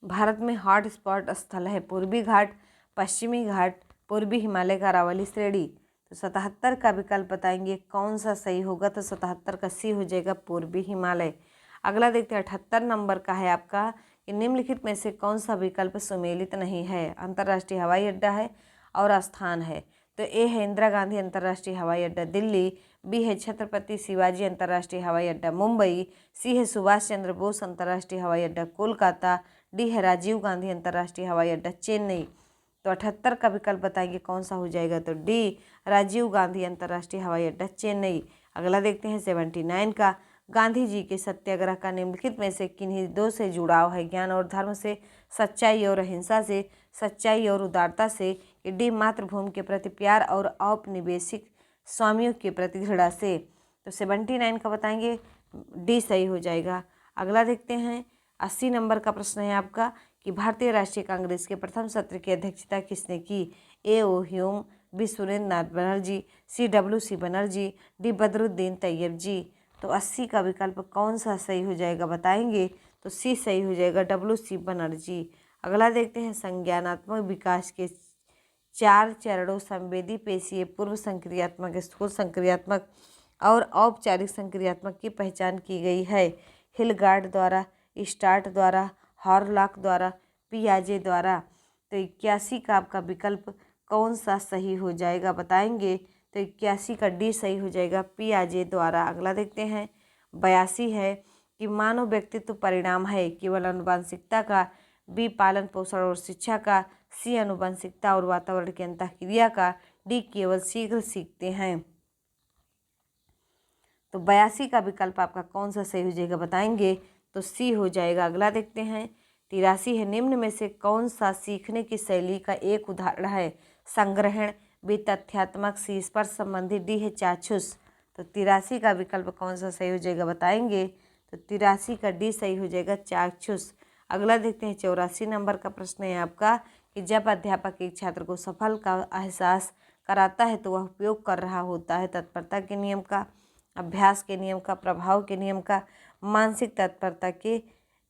भारत में हॉट स्पॉट स्थल है पूर्वी घाट, पश्चिमी घाट, पूर्वी हिमालय का अरावली श्रेणी। तो 77 का विकल्प बताएंगे कौन सा सही होगा। तो 77 का सी हो जाएगा, पूर्वी हिमालय। अगला देखते हैं 78 नंबर का है आपका कि निम्नलिखित में से कौन सा विकल्प सुमेलित नहीं है। अंतर्राष्ट्रीय हवाई अड्डा है और स्थान है। तो ए है इंदिरा गांधी अंतर्राष्ट्रीय हवाई अड्डा दिल्ली, बी है छत्रपति शिवाजी अंतर्राष्ट्रीय हवाई अड्डा मुंबई, सी है सुभाष चंद्र बोस अंतर्राष्ट्रीय हवाई अड्डा कोलकाता, डी है राजीव गांधी अंतर्राष्ट्रीय हवाई अड्डा चेन्नई। तो 78 का विकल्प बताएंगे कौन सा हो जाएगा। तो डी राजीव गांधी अंतर्राष्ट्रीय हवाई अड्डा चेन्नई। अगला देखते हैं 79 का, गांधी जी के सत्याग्रह का निम्नलिखित में से किन्हीं दो से जुड़ाव है। ज्ञान और धर्म से, सच्चाई और अहिंसा से, सच्चाई और उदारता से, कि डी मातृभूमि के प्रति प्यार और औपनिवेशिक स्वामियों के प्रति घृणा से। तो 79 का बताएंगे, डी सही हो जाएगा। अगला देखते हैं 80 नंबर का प्रश्न है आपका कि भारतीय राष्ट्रीय कांग्रेस के प्रथम सत्र की अध्यक्षता किसने की। ए ओ ह्यूम, बी सुरेंद्र नाथ बनर्जी, सी WC बनर्जी, डी बदरुद्दीन तैयब जी। तो 80 का विकल्प कौन सा सही हो जाएगा, बताएंगे। तो सी सही हो जाएगा, WC बनर्जी। अगला देखते हैं संज्ञानात्मक विकास के 4 चरणों संवेदी, पेशीय, पूर्व संक्रियात्मक, स्थूल संक्रियात्मक और औपचारिक संक्रियात्मक की पहचान की गई है। हिलगार्ड द्वारा, स्टार्ट द्वारा, हॉरलॉक द्वारा, पियाजे द्वारा। तो 81 का आपका विकल्प कौन सा सही हो जाएगा बताएंगे। तो 81 का डी सही हो जाएगा, पियाजे द्वारा। अगला देखते हैं 82 है कि मानव व्यक्तित्व परिणाम है केवल आनुवंशिकता का, बी पालन पोषण और शिक्षा का, सी आनुवंशिकता और वातावरण की अंतःक्रिया का, डी केवल शीघ्र सीखते हैं। तो 82 का विकल्प आपका कौन सा सही हो जाएगा बताएंगे। तो सी हो जाएगा। अगला देखते हैं 83 है निम्न में से कौन सा सीखने की शैली का एक उदाहरण है। संग्रहण, बी तथ्यात्मक, सी स्पर्श संबंधी, डी है चाक्षुष। तो 83 का विकल्प कौन सा सही हो जाएगा बताएंगे। तो 83 का डी सही हो जाएगा, चाक्षुष। अगला देखते हैं 84 नंबर का प्रश्न है आपका कि जब अध्यापक एक छात्र को सफल का एहसास कराता है तो वह उपयोग कर रहा होता है तत्परता के नियम का, अभ्यास के नियम का, प्रभाव के नियम का, मानसिक तत्परता के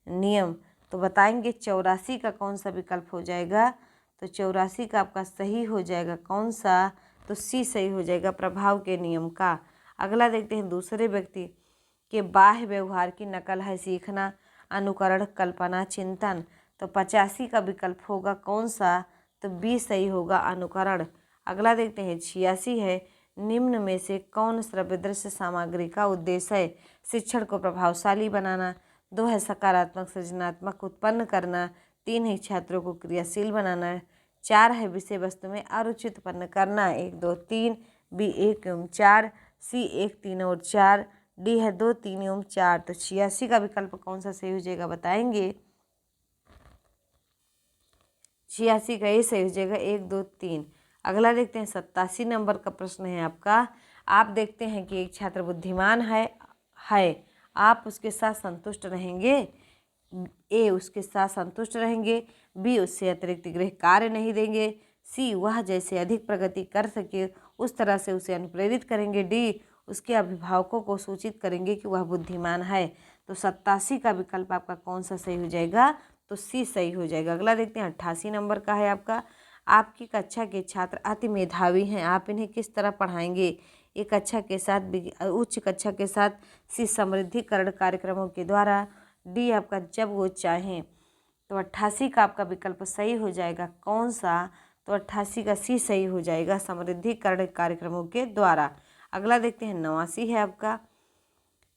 नियम। तो बताएंगे 84 का कौन सा विकल्प हो जाएगा। तो 84 का आपका सही हो जाएगा कौन सा। तो सी सही हो जाएगा, प्रभाव के नियम का। अगला देखते हैं दूसरे व्यक्ति के बाह्य व्यवहार की नकल है सीखना, अनुकरण, कल्पना, चिंतन। तो 85 का विकल्प होगा कौन सा। तो बी सही होगा, अनुकरण। अगला देखते हैं 86 है निम्न में से कौन श्रव्य दृश्य सामग्री का उद्देश्य है। शिक्षण को प्रभावशाली बनाना, 2 है सकारात्मक सृजनात्मक उत्पन्न करना, 3 है छात्रों को क्रियाशील बनाना, 4 है विषय वस्तु में अरुचि उत्पन्न करना। 1 2 3, बी 1 एवं 4, सी 1 3 और 4, डी है 2 3 एवं 4। तो 86 का विकल्प कौन सा सही हो जाएगा बताएंगे। 86 का ये सही हो जाएगा 1 2 3। अगला देखते हैं 87 नंबर का प्रश्न है आपका। आप देखते हैं कि एक छात्र बुद्धिमान है आप उसके साथ संतुष्ट रहेंगे। ए उसके साथ संतुष्ट रहेंगे, बी उससे अतिरिक्त गृह कार्य नहीं देंगे, सी वह जैसे अधिक प्रगति कर सके उस तरह से उसे अनुप्रेरित करेंगे, डी उसके अभिभावकों को सूचित करेंगे कि वह बुद्धिमान है। तो 87 का विकल्प आपका कौन सा सही हो जाएगा। तो सी सही हो जाएगा। अगला देखते हैं 88 नंबर का है आपका। आपकी कक्षा के छात्र अति मेधावी हैं, आप इन्हें किस तरह पढ़ाएंगे। एक कक्षा के साथ उच्च कक्षा के साथ, सी समृद्धिकरण कार्यक्रमों के द्वारा, डी आपका जब वो चाहें। तो 88 का आपका विकल्प सही हो जाएगा कौन सा। तो 88 का सी सही हो जाएगा, समृद्धिकरण कार्यक्रमों के द्वारा। अगला देखते हैं 89 है आपका।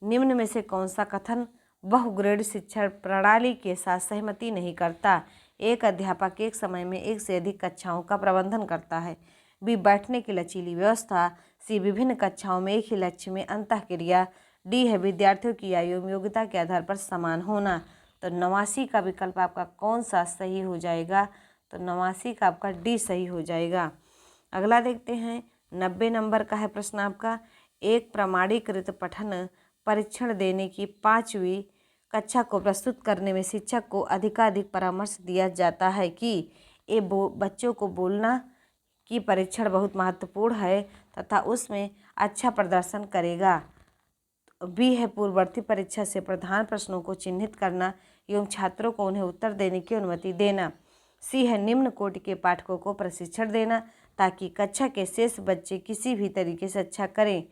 निम्न में से कौन सा कथन बहुग्रेड शिक्षा प्रणाली के साथ सहमति नहीं करता। एक अध्यापक एक समय में एक से अधिक कक्षाओं का प्रबंधन करता है, बी बैठने की लचीली व्यवस्था, सी विभिन्न कक्षाओं में एक ही लक्ष्य में अंतःक्रिया, डी है विद्यार्थियों की आयु एवं योग्यता के आधार पर समान होना। तो 89 का विकल्प आपका कौन सा सही हो जाएगा। तो 89 का आपका डी सही हो जाएगा। अगला देखते हैं 90 नंबर का है प्रश्न आपका। एक प्रमाणीकृत पठन परीक्षण देने की 5वीं कक्षा को प्रस्तुत करने में शिक्षक को अधिकाधिक परामर्श दिया जाता है कि बच्चों को बोलना की परीक्षण बहुत महत्वपूर्ण है तथा उसमें अच्छा प्रदर्शन करेगा। बी है पूर्ववर्ती परीक्षा से प्रधान प्रश्नों को चिन्हित करना एवं छात्रों को उन्हें उत्तर देने की अनुमति देना। सी है निम्न कोटि के पाठकों को प्रशिक्षण देना ताकि कक्षा के शेष बच्चे किसी भी तरीके से अच्छा करें।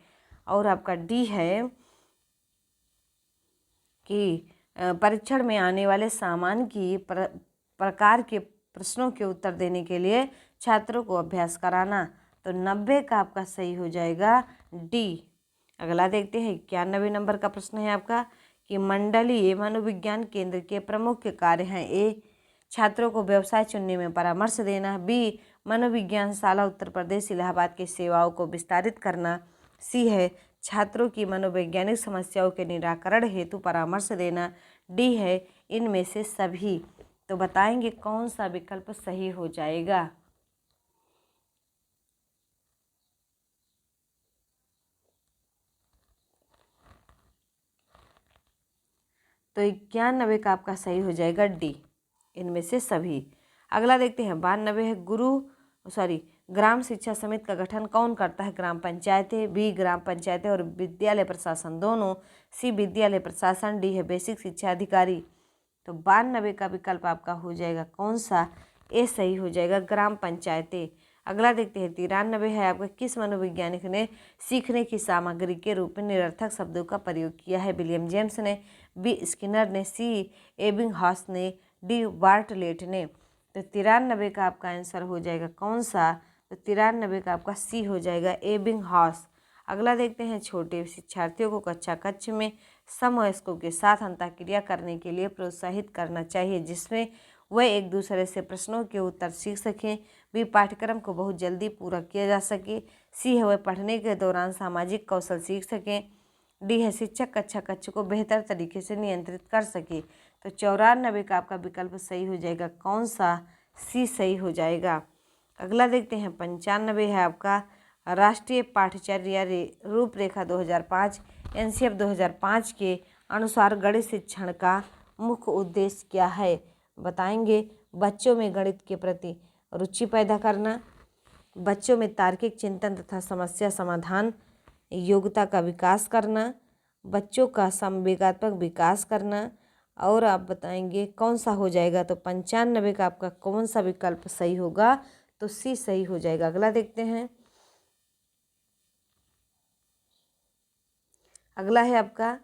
और आपका डी है कि परीक्षण में आने वाले सामान की प्रकार के प्रश्नों के उत्तर देने के लिए छात्रों को अभ्यास कराना। तो 90 का आपका सही हो जाएगा डी। अगला देखते हैं 91 नंबर का प्रश्न है आपका कि मंडलीय मनोविज्ञान केंद्र के प्रमुख कार्य हैं। ए छात्रों को व्यवसाय चुनने में परामर्श देना, बी मनोविज्ञान शाला उत्तर प्रदेश इलाहाबाद की सेवाओं को विस्तारित करना, सी है छात्रों की मनोवैज्ञानिक समस्याओं के निराकरण हेतु परामर्श देना, डी है इनमें से सभी। तो बताएंगे कौन सा विकल्प सही हो जाएगा। तो 91 का आपका सही हो जाएगा डी, इनमें से सभी। अगला देखते हैं 92 है ग्राम शिक्षा समिति का गठन कौन करता है। ग्राम पंचायतें, बी ग्राम पंचायतें और विद्यालय प्रशासन दोनों, सी विद्यालय प्रशासन, डी है बेसिक शिक्षा अधिकारी। तो 92 का विकल्प आपका हो जाएगा कौन सा। ए सही हो जाएगा, ग्राम पंचायतें। अगला देखते हैं 93 है आपका, किस मनोवैज्ञानिक ने सीखने की सामग्री के रूप में निरर्थक शब्दों का प्रयोग किया है? विलियम जेम्स ने, बी स्किनर ने, सी एबिंगहॉस ने, डी बार्टलेट ने। तो 93 का आपका आंसर हो जाएगा कौन सा? तो 93 का आपका सी हो जाएगा, एबिंगहॉस। अगला देखते हैं, छोटे शिक्षार्थियों को कक्ष में समवयस्कों के साथ अंतःक्रिया करने के लिए प्रोत्साहित करना चाहिए, जिसमें वह एक दूसरे से प्रश्नों के उत्तर सीख सकें। भी पाठ्यक्रम को बहुत जल्दी पूरा किया जा सके। सी है वह पढ़ने के दौरान सामाजिक कौशल सीख सकें। डी है शिक्षक कक्ष को बेहतर तरीके से नियंत्रित कर सके। तो 94 का आपका विकल्प सही हो जाएगा कौन सा? सी सही हो जाएगा। अगला देखते हैं 95 है आपका, राष्ट्रीय पाठ्यचर्या रूपरेखा 2005 एनसीएफ 2005 के अनुसार गणित शिक्षण का मुख्य उद्देश्य क्या है? बताएंगे। बच्चों में गणित के प्रति रुचि पैदा करना, बच्चों में तार्किक चिंतन तथा समस्या समाधान योग्यता का विकास करना, बच्चों का संवेगात्मक विकास करना, और आप बताएंगे कौन सा हो जाएगा? तो 95 का आपका कौन सा विकल्प सही होगा? तो सी सही हो जाएगा। अगला देखते हैं, अगला है आपका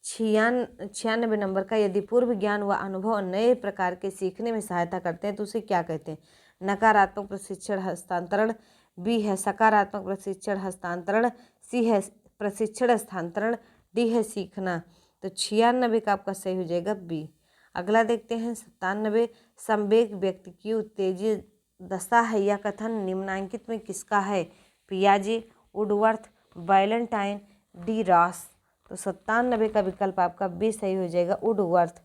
96 नंबर का, यदि पूर्व ज्ञान व अनुभव नए प्रकार के सीखने में सहायता करते हैं तो उसे क्या कहते हैं? नकारात्मक प्रशिक्षण हस्तांतरण, बी है सकारात्मक प्रशिक्षण हस्तांतरण, सी है प्रशिक्षण हस्तांतरण, डी है सीखना। तो 96 का आपका सही हो जाएगा बी। अगला देखते हैं 97, संवेग व्यक्ति की उत्तेजित दशा है, यह कथन निम्नांकित में किसका है? पियाजे, वुडवर्थ, वैलेंटाइन, डी रॉस। तो 97 का विकल्प आपका बी सही हो जाएगा, वुडवर्थ।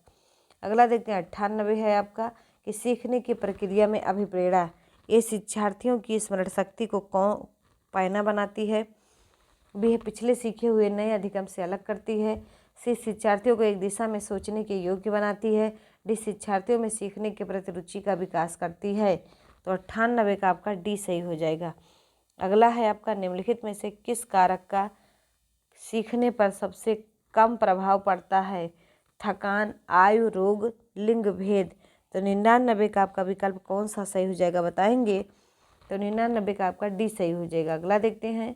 अगला देखते हैं 98 है आपका, कि सीखने की प्रक्रिया में अभिप्रेरणा ये शिक्षार्थियों की स्मरण शक्ति को कौन पैना बनाती है? बी है पिछले सीखे हुए नए अधिगम से अलग करती है, सी शिक्षार्थियों को एक दिशा में सोचने के योग्य बनाती है, डी शिक्षार्थियों में सीखने के प्रति रुचि का विकास करती है। तो 98 का आपका डी सही हो जाएगा। अगला है आपका, निम्नलिखित में से किस कारक का सीखने पर सबसे कम प्रभाव पड़ता है? थकान, आयु, रोग, लिंग भेद। तो 99 का आपका विकल्प कौन सा सही हो जाएगा? बताएंगे। तो 99 का आपका डी सही हो जाएगा। अगला देखते हैं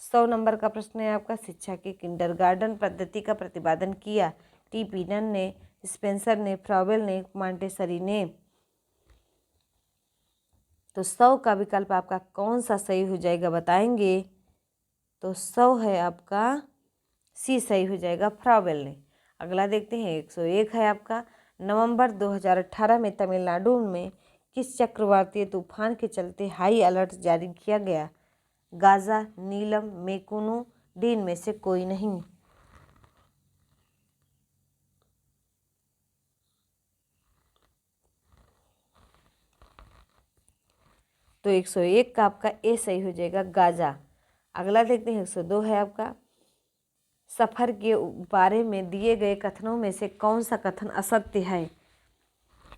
100 नंबर का प्रश्न है आपका, शिक्षा की किंडरगार्टन पद्धति का प्रतिपादन किया? टी पीनन ने, स्पेंसर ने, फ्रॉवेल ने, मॉन्टेसरी ने। तो 100 का विकल्प आपका कौन सा सही हो जाएगा? बताएंगे। तो 100 है आपका सी सही हो जाएगा, फ्रॉवेल ने। अगला देखते हैं 101 है आपका, नवंबर 2018 में तमिलनाडु में किस चक्रवातीय तूफान के चलते हाई अलर्ट जारी किया गया? गाजा, नीलम, मेकुनु, डी इनमें से कोई नहीं। तो 101 का आपका ए सही हो जाएगा, गाजा। अगला देखते हैं 102 है आपका, सफर के बारे में दिए गए कथनों में से कौन सा कथन असत्य है?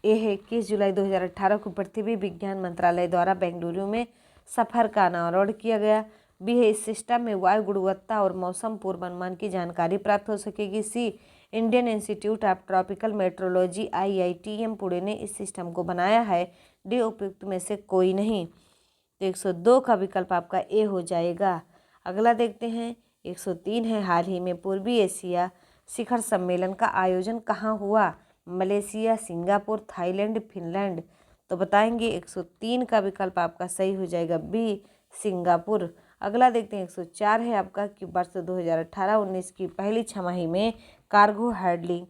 ए है 21 जुलाई 2018 को पृथ्वी विज्ञान मंत्रालय द्वारा बेंगलुरु में सफर का अनावरण किया गया। बी है इस सिस्टम में वायु गुणवत्ता और मौसम पूर्वानुमान की जानकारी प्राप्त हो सकेगी। C Indian institute of tropical meteorology IITM Pune ने इस सिस्टम को बनाया है। डी उपयुक्त में से कोई नहीं। तो 102 का विकल्प आपका ए हो जाएगा। अगला देखते हैं 103 है, हाल ही में पूर्वी एशिया शिखर सम्मेलन का आयोजन कहाँ हुआ? Malaysia, Singapore, Thailand, Finland. तो बताएंगे 103 का विकल्प आपका सही हो जाएगा बी, सिंगापुर। अगला देखते हैं 104 है आपका, कि वर्ष 2018-19 की पहली छमाही में कार्गो हैंडलिंग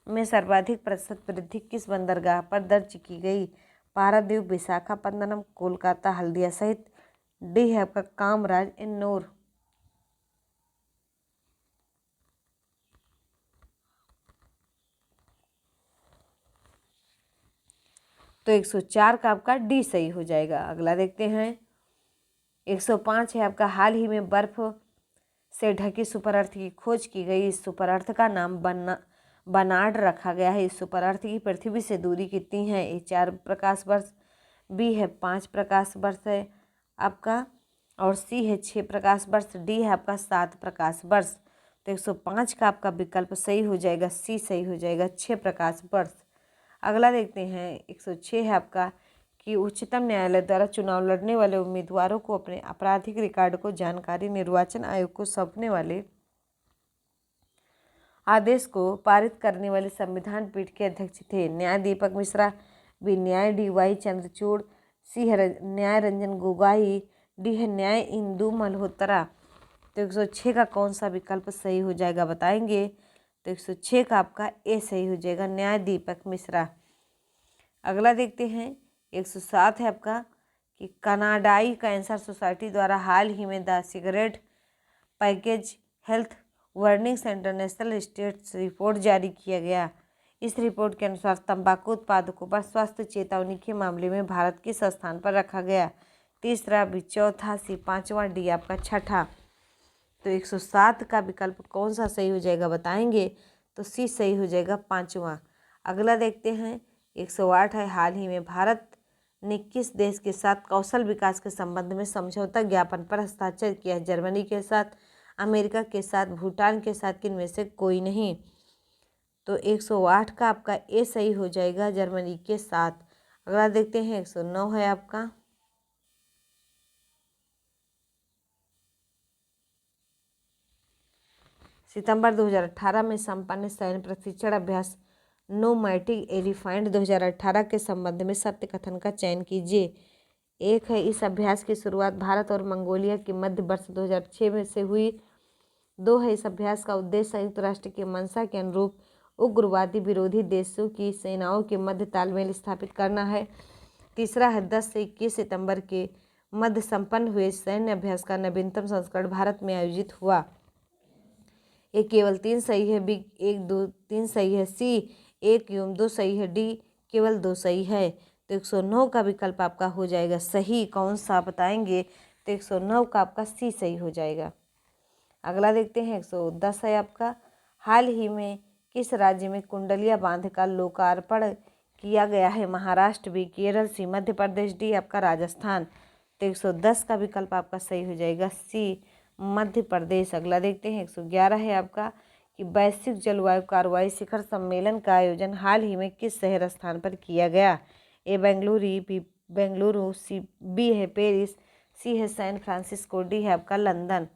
में सर्वाधिक प्रतिशत वृद्धि किस बंदरगाह पर दर्ज की गई? पारादीप, विशाखापत्तनम, कोलकाता, हल्दिया सहित। डी है आपका कामराज, इन्नौर। तो 104 का आपका डी सही हो जाएगा। अगला देखते हैं 105 है आपका, हाल ही में बर्फ से ढकी सुपर अर्थ की खोज की गई। इस सुपर अर्थ का नाम बनार्ड रखा गया है। इस सुपर अर्थ की पृथ्वी से दूरी कितनी है? ये 4 प्रकाश वर्ष, बी है 5 प्रकाश वर्ष है आपका, और सी है 6 प्रकाश वर्ष, डी है आपका 7 प्रकाश वर्ष। तो 105 का आपका विकल्प सही हो जाएगा, सी सही हो जाएगा, 6 प्रकाश वर्ष। अगला देखते हैं 106 है आपका, कि उच्चतम न्यायालय द्वारा चुनाव लड़ने वाले उम्मीदवारों को अपने आपराधिक रिकॉर्ड को जानकारी निर्वाचन आयोग को सौंपने वाले आदेश को पारित करने वाले संविधान पीठ के अध्यक्ष थे। न्याय दीपक मिश्रा भी, न्याय डी.वाई. चंद्रचूड़, सी है न्याय रंजन गोगोई, डी है न्याय इंदु मल्होत्रा। तो 106 का कौन सा विकल्प सही हो जाएगा बताएंगे। तो 106 का आपका ए सही हो जाएगा, न्याय दीपक मिश्रा। अगला देखते हैं 107 है आपका कि कनाडाई कैंसर सोसाइटी द्वारा हाल ही में the cigarette package health warnings international status report जारी किया गया। इस रिपोर्ट के अनुसार तंबाकू उत्पादकों पर स्वास्थ्य चेतावनी के मामले में भारत किस स्थान पर रखा गया। तीसरा, बी, चौथा, सी, पांचवा, डी आपका छठा। तो 107 का विकल्प कौन सा सही हो जाएगा बताएंगे। तो सी सही हो जाएगा, पांचवा। अगला देखते हैं 108 है, हाल ही में भारत ने किस देश के साथ कौशल विकास के संबंध में समझौता ज्ञापन पर हस्ताक्षर किया है। जर्मनी के साथ, अमेरिका के साथ, भूटान के साथ, किनमें से कोई नहीं। तो 108 का आपका ए सही हो जाएगा, जर्मनी के साथ। अगला देखते हैं 109 है आपका सितंबर 2018 में संपन्न सैन्य प्रशिक्षण अभ्यास नोमैटिक एलिफेंट 2018 के संबंध में सत्य कथन का चयन कीजिए। एक है, इस अभ्यास की शुरुआत भारत और मंगोलिया के मध्य वर्ष 2006 में से हुई। दो है, इस अभ्यास का उद्देश्य संयुक्त राष्ट्र की मंशा के अनुरूप उग्रवादी विरोधी देशों की सेनाओं के मध्य तालमेल स्थापित करना है। तीसरा है, 10 से 21 सितंबर के मध्य संपन्न हुए सैन्य अभ्यास का नवीनतम संस्करण भारत में आयोजित हुआ। ए केवल 3 सही है, बी 1, 2, 3 सही है, सी 1 एवं 2 सही है, डी केवल 2 सही है। तो 109 का विकल्प आपका हो जाएगा सही। कौन सा बताएंगे। तो 109 का आपका सी सही हो जाएगा। अगला देखते हैं 110 है आपका, हाल ही में किस राज्य में कुंडलिया बांध का लोकार्पण किया गया है। महाराष्ट्र, बी केरल, सी मध्य प्रदेश, डी आपका राजस्थान। तो 110 का विकल्प आपका सही हो जाएगा, सी मध्य प्रदेश। अगला देखते हैं 111 है आपका कि वैश्विक जलवायु कार्रवाई शिखर सम्मेलन का आयोजन हाल ही में किस शहर स्थान पर किया गया। A Bengaluru, B Bengaluru, C B है पेरिस, सी है सैन फ्रांसिस्को, डी है आपका लंदन।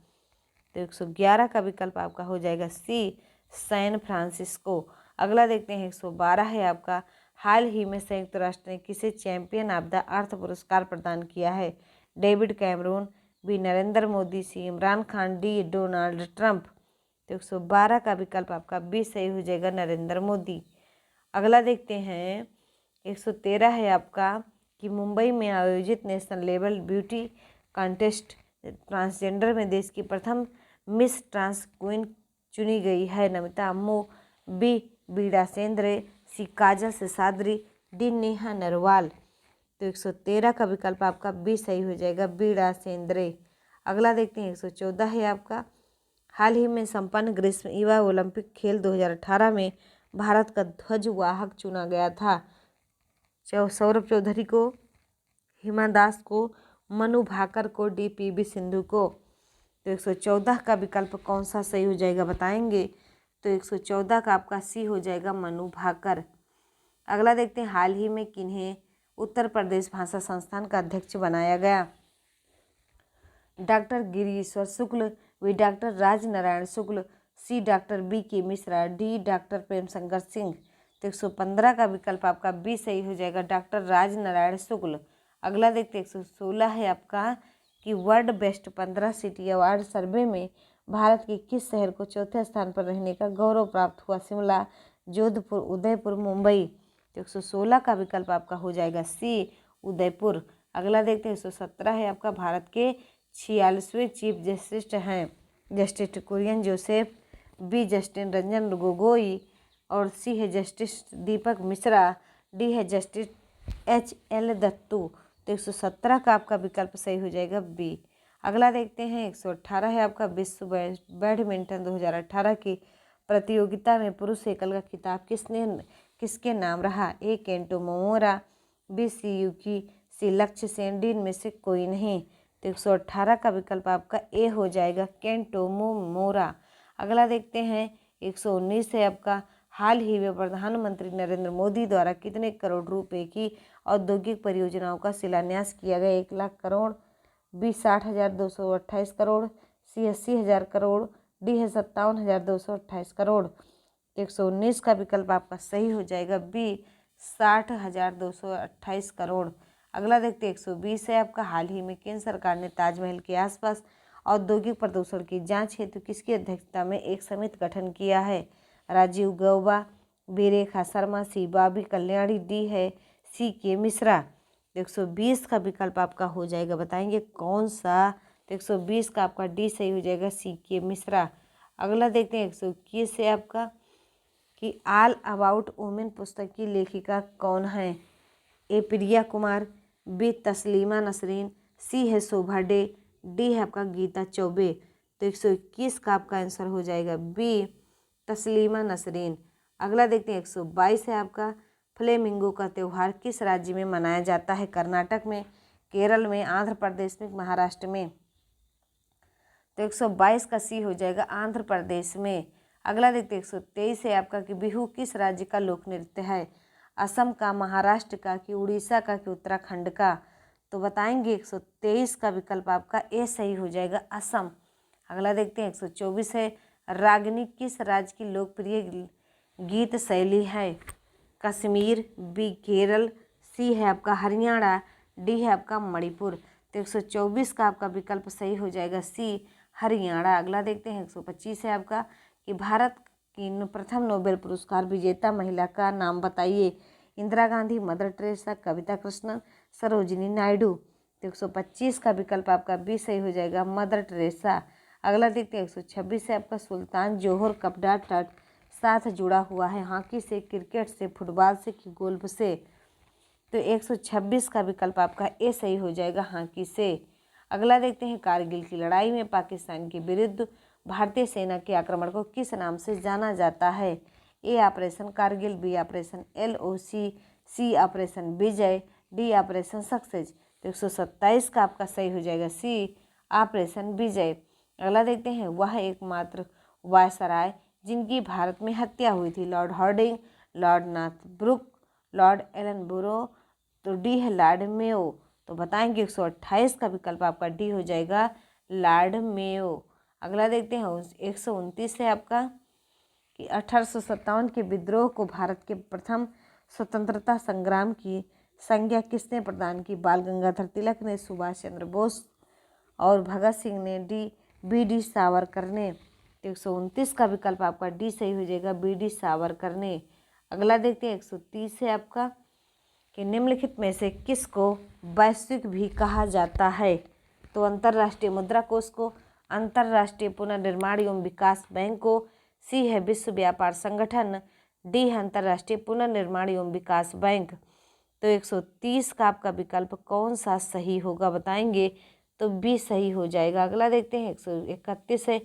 तो 111 का विकल्प आपका हो जाएगा सी सैन फ्रांसिस्को। अगला देखते हैं 112 है आपका, हाल ही में संयुक्त राष्ट्र ने किसे चैंपियन ऑफ द अर्थ पुरस्कार प्रदान किया है। David Cameron, B Narendra Modi, C Imran Khan, D Donald Trump. तो 112 का विकल्प आपका बी सही हो जाएगा, नरेंद्र मोदी। अगला देखते हैं 113 है आपका कि मुंबई में आयोजित national level beauty contest transgender में देश की प्रथम मिस ट्रांस क्वीन चुनी गई है। नमिता अम्मू, बी बीड़ा सेंद्रे, सी काजल शेषाद्री, डी नेहा नरवाल। तो 113 का विकल्प आपका बी सही हो जाएगा, बीड़ा सेंद्रे। अगला देखते हैं 114 है आपका, हाल ही में संपन्न ग्रीष्म युवा ओलंपिक खेल 2018 में भारत का ध्वजवाहक चुना गया था। सौरभ चौधरी को, हिमा दास को, मनु भाकर को, डी पी.वी. सिंधु को। तो 114 का विकल्प कौन सा सही हो जाएगा बताएंगे। तो 114 का आपका सी हो जाएगा, मनु भाकर। अगला देखते हैं, हाल ही में किन्हें उत्तर प्रदेश भाषा संस्थान का अध्यक्ष बनाया गया। Doctor Girishwar Shukla, B doctor Raj Narayan Shukla, C doctor B K. Mishra, D doctor Prem Shankar Singh. तो 115 का विकल्प आपका बी सही हो जाएगा, डॉक्टर राज नारायण शुक्ल। अगला देखते हैं 116 है आपका कि वर्ल्ड बेस्ट 15 सिटी अवार्ड सर्वे में भारत के किस शहर को चौथे स्थान पर रहने का गौरव प्राप्त हुआ। शिमला, जोधपुर, उदयपुर, मुंबई। तो 116 का विकल्प आपका हो जाएगा सी उदयपुर। अगला देखते हैं 117 है आपका, भारत के 46वें चीफ जस्टिस हैं। Justice Kurian Joseph, B justice Ranjan Gogoi, और सी है जस्टिस दीपक मिश्रा, डी है जस्टिस H.L. दत्तू। तो 117 का आपका विकल्प सही हो जाएगा बी। अगला देखते हैं 118 है आपका, विश्व बैडमिंटन 2018 की प्रतियोगिता में पुरुष एकल का खिताब किसके नाम रहा। ए केंटो मोमोरा, बी सी युकी, सी लक्ष्य सेन, डी में से कोई नहीं। तो 118 का विकल्प आपका ए हो जाएगा, केंटो मोमोरा। अगला देखते हैं 119 है आपका, हाल ही में प्रधानमंत्री नरेंद्र मोदी द्वारा कितने करोड़ रुपए की औद्योगिक परियोजनाओं का शिलान्यास किया गया? 1 लाख करोड़, बी 60,228 करोड़, सी 80,000 करोड़, डी है 57,228 करोड़। 119 का विकल्प आपका सही हो जाएगा, बी 60,228 करोड़। अगला देखते हैं 120 है आपका, हाल ही में केंद्र सरकार ने ताजमहल के आसपास औद्योगिक प्रदूषण की जांच हेतु किसकी अध्यक्षता में एक समिति गठन किया है? राजीव गौबा, बी रेखा शर्मा, सी बॉबी कल्याणी, डी है सी के मिश्रा। 120 का विकल्प आपका हो जाएगा, बताएंगे कौन सा? तो 120 का आपका डी सही हो जाएगा, सी के मिश्रा। अगला देखते हैं 121 है आपका कि ऑल अबाउट वुमेन पुस्तक की लेखिका कौन है? ए प्रिया कुमार, बी तस्लीमा नसरीन, सी है शोभा डे, डी है आपका गीता चौबे। तो 121 का आपका आंसर हो जाएगा बी तस्लीमा नसरीन। अगला देखते हैं 122 है आपका, फ्लेमिंगो का त्यौहार किस राज्य में मनाया जाता है? कर्नाटक में, केरल में, आंध्र प्रदेश में, महाराष्ट्र में। तो 122 का सी हो जाएगा, आंध्र प्रदेश में। अगला देखते हैं 123 है आपका कि बिहू किस राज्य का लोक नृत्य है? असम का, महाराष्ट्र का, कि उड़ीसा का, कि उत्तराखंड का? तो बताएंगे 123 का विकल्प आपका ए सही हो जाएगा, असम। अगला देखते हैं 124 है, रागिनी किस राज्य की लोकप्रिय गीत शैली है? कश्मीर, बी केरल, सी है आपका हरियाणा, डी है आपका मणिपुर। तो 124 का आपका विकल्प सही हो जाएगा, सी हरियाणा। अगला देखते हैं 125 है आपका कि भारत की प्रथम नोबेल पुरस्कार विजेता महिला का नाम बताइए? Indira Gandhi, mother Teresa, Kavita Krishnan, Sarojini Naidu. तो 125 का विकल्प आपका बी सही हो जाएगा, मदर टेरेसा। अगला देखते हैं 126 है आपका, सुल्तान जोहर कपड़ा तट साथ जुड़ा हुआ है? हॉकी से, क्रिकेट से, फुटबॉल से, कि गोल्फ से? तो 126 का विकल्प आपका ए सही हो जाएगा, हॉकी से। अगला देखते हैं कारगिल की लड़ाई में पाकिस्तान के विरुद्ध भारतीय सेना के आक्रमण को किस नाम से जाना जाता है? A operation Kargil, B operation LOC, C operation Vijay, D operation success. तो 127 का आपका सही हो जाएगा, सी ऑपरेशन विजय। अगला देखते हैं वह एकमात्र वायसराय जिनकी भारत में हत्या हुई थी? Lord Hardinge, Lord Northbrook, Lord Ellenborough, तो डी है लॉर्ड मेयो। तो बताएंगे 128 का विकल्प आपका डी हो जाएगा, लॉर्ड मेयो। अगला देखते हैं 129 है आपका कि 1857 के विद्रोह को भारत के प्रथम स्वतंत्रता संग्राम की संज्ञा किसने प्रदान की? बाल गंगाधर तिलक ने, सुभाष चंद्र बोस और भगत सिंह ने, BD सावरकर ने। तो 129 का विकल्प आपका डी सही हो जाएगा, BD सावरकर ने। अगला देखते हैं 130 है आपका कि निम्नलिखित में से किसको वैश्विक भी कहा जाता है? तो अंतर्राष्ट्रीय मुद्रा कोष को, अंतर्राष्ट्रीय पुनर्निर्माण एवं विकास बैंक को, सी है विश्व व्यापार संगठन, डी है अंतर्राष्ट्रीय पुनर्निर्माण एवं विकास बैंक। तो 130 का आपका विकल्प कौन सा सही होगा, बताएंगे? तो बी सही हो जाएगा। अगला देखते हैं 131 है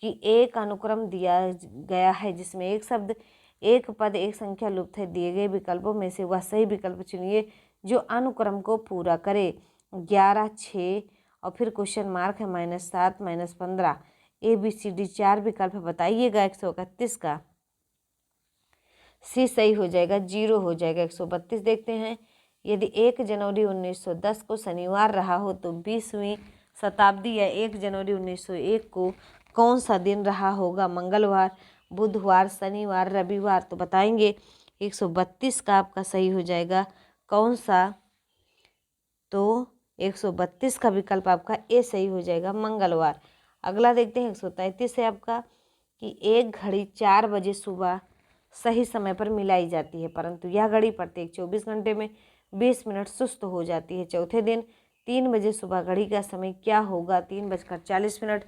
कि एक अनुक्रम दिया गया है जिसमें एक शब्द, एक पद, एक संख्या लुप्त है। दिए गए विकल्पों में से वह सही विकल्प चुनिए जो अनुक्रम को पूरा करे। 11, 6 और फिर क्वेश्चन मार्क है -7, -15। ABCD 4 विकल्प बताइएगा 131 का। सी सही हो जाएगा, 0 हो जाएगा। 132 देखते हैं, यदि 1 जनवरी 1910 को शनिवार रहा हो तो 20वीं शताब्दी या 1 जनवरी 1901 को कौन सा दिन रहा होगा? मंगलवार, बुधवार, शनिवार, रविवार? तो बताएंगे 132 का आपका सही हो जाएगा, कौन सा? तो 132 का विकल्प आपका ए सही हो जाएगा, मंगलवार। अगला देखते हैं 133 है आपका कि एक घड़ी 4 बजे सुबह सही समय पर मिलाई जाती है, परंतु यह घड़ी प्रत्येक 24 घंटे में 20 मिनट सुस्त हो जाती है। चौथे दिन 3 बजे सुबह घड़ी का समय क्या होगा? 3:40।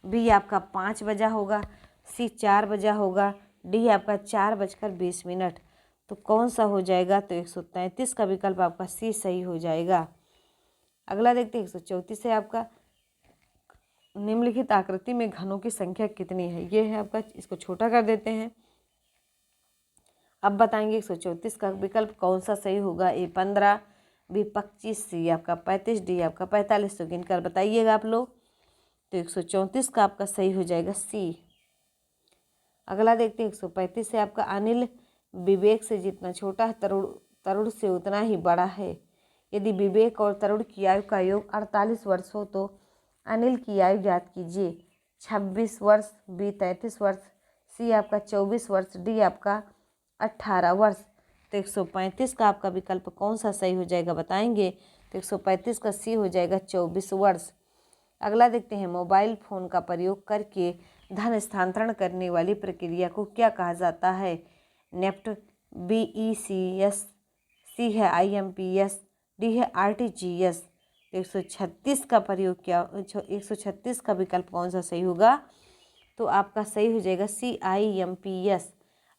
बी आपका 5 बजा होगा, सी 4 बजा होगा, डी आपका 4:20। तो कौन सा हो जाएगा? तो 133 का विकल्प आपका सी सही हो जाएगा। अगला देखते हैं 134 है आपका, निम्नलिखित आकृति में घनों की संख्या कितनी है? ये है आपका, इसको छोटा कर देते हैं। अब बताएंगे 134 का विकल्प कौन सा सही होगा? ए 15, बी 25, सी आपका 35, डी आपका 45। तो गिनकर बताइएगा आप लोग। तो 134 का आपका सही हो जाएगा सी। अगला देखते हैं 135 है आपका अनिल विवेक से जितना छोटा है तरुण से उतना ही बड़ा है। यदि विवेक और तरुण की आयु का योग 48 वर्ष हो तो अनिल की आयु ज्ञात कीजिए। 26 वर्ष, बी 33 वर्ष, सी आपका 24 वर्ष, डी आपका 18 वर्ष। तो 135 का आपका विकल्प कौन सा सही हो जाएगा बताएंगे। तो 135 का सी हो जाएगा 24 वर्ष। अगला देखते हैं मोबाइल फोन का प्रयोग करके धन स्थानांतरण करने वाली प्रक्रिया को क्या कहा जाता है। नेफ्ट, BECS, सी है IMPS, डी है RTGS। तो 136 का प्रयोग क्या 136 का विकल्प कौन सा सही होगा। तो आपका सही हो जाएगा CIMPS।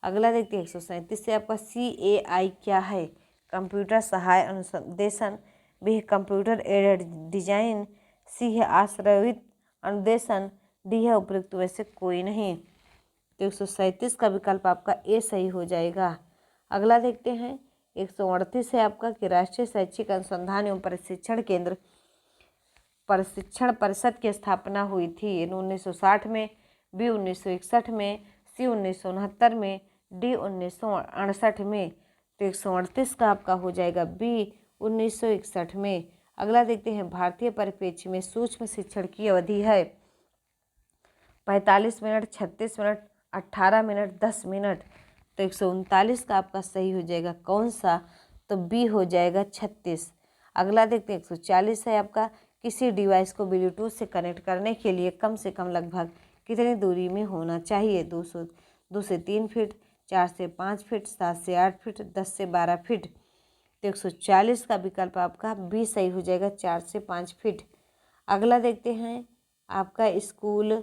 अगला देखते हैं 137 से आपका CAI क्या है। कंप्यूटर सहाय अनुदेशन, बी है कंप्यूटर एडेड डिजाइन, सी है आश्रयित अनुदेशन, डी है उपयुक्त में से कोई नहीं। तो 137 का विकल्प आपका ए सही हो जाएगा। अगला देखते हैं 138 है आपका कि राष्ट्रीय शैक्षिक अनुसंधान एवं प्रशिक्षण केंद्र प्रशिक्षण परिषद की स्थापना हुई थी 1960 में, बी 1961 में, सी 1969 में, डी 1968 में। तो 138 का आपका हो जाएगा बी 1961 में। अगला देखते हैं भारतीय परिप्रेक्ष्य में सूक्ष्म शिक्षण की अवधि है 45 मिनट, 36 मिनट, 18 मिनट, 10 मिनट। तो 139 का आपका सही हो जाएगा कौन सा। तो बी हो जाएगा 36। अगला देखते हैं 140 है आपका किसी डिवाइस को ब्लूटूथ से कनेक्ट करने के लिए कम से कम लगभग कितनी दूरी में होना चाहिए। 2 से 3 फीट, 4 से 5 फीट, 7 से 8 फीट, 10 से 12 फीट। तो 140 का विकल्प आपका बी सही हो जाएगा 4 से 5 फीट। अगला देखते हैं आपका स्कूल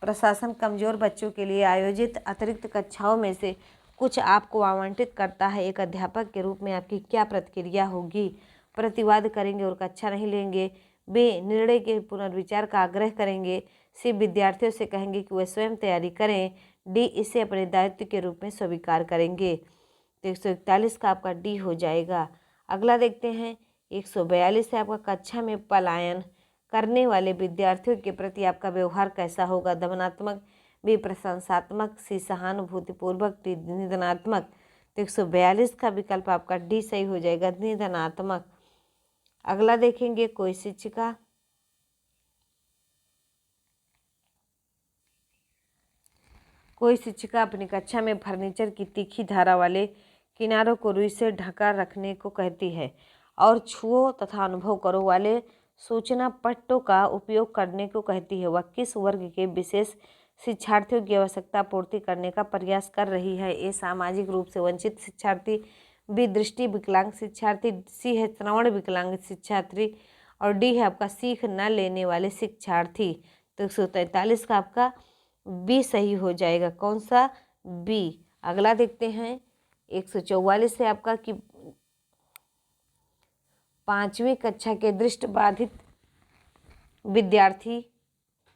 प्रशासन कमजोर बच्चों के लिए आयोजित अतिरिक्त कक्षाओं में से कुछ आपको आवंटित करता है। एक अध्यापक के रूप में आपकी क्या प्रतिक्रिया होगी। प्रतिवाद करेंगे और कक्षा नहीं लेंगे, बी निर्णय के पुनर्विचार का आग्रह करेंगे, सी विद्यार्थियों से कहेंगे कि वे स्वयं तैयारी करें, डी इसे अपने दायित्व के रूप में स्वीकार करेंगे। तो 141 का आपका डी हो जाएगा। अगला देखते हैं 142 है आपका कक्षा में पलायन करने वाले विद्यार्थियों के प्रति आपका व्यवहार कैसा होगा। दमनात्मक, बी प्रशंसात्मक, सी सहानुभूतिपूर्वक, डी निंदनात्मक। तो 142 का विकल्प आपका डी सही हो जाएगा निंदनात्मक। अगला देखेंगे कोई शिक्षिका अपनी कक्षा में फर्नीचर की तीखी धारा वाले किनारों को रुई से ढका रखने को कहती है और छुओ तथा अनुभव करो वाले सूचना पट्टों का उपयोग करने को कहती है। वह किस वर्ग के विशेष शिक्षार्थियों की आवश्यकता पूर्ति करने का प्रयास कर रही है। ए सामाजिक रूप से वंचित शिक्षार्थी, बी दृष्टि विकलांग शिक्षार्थी, सी है श्रवण विकलांग शिक्षार्थी और डी है आपका सीख न लेने वाले शिक्षार्थी। तो 143 का आपका बी सही हो जाएगा कौन सा, बी। अगला देखते हैं 144 से आपका कि 5वीं कक्षा के दृष्टिबाधित विद्यार्थी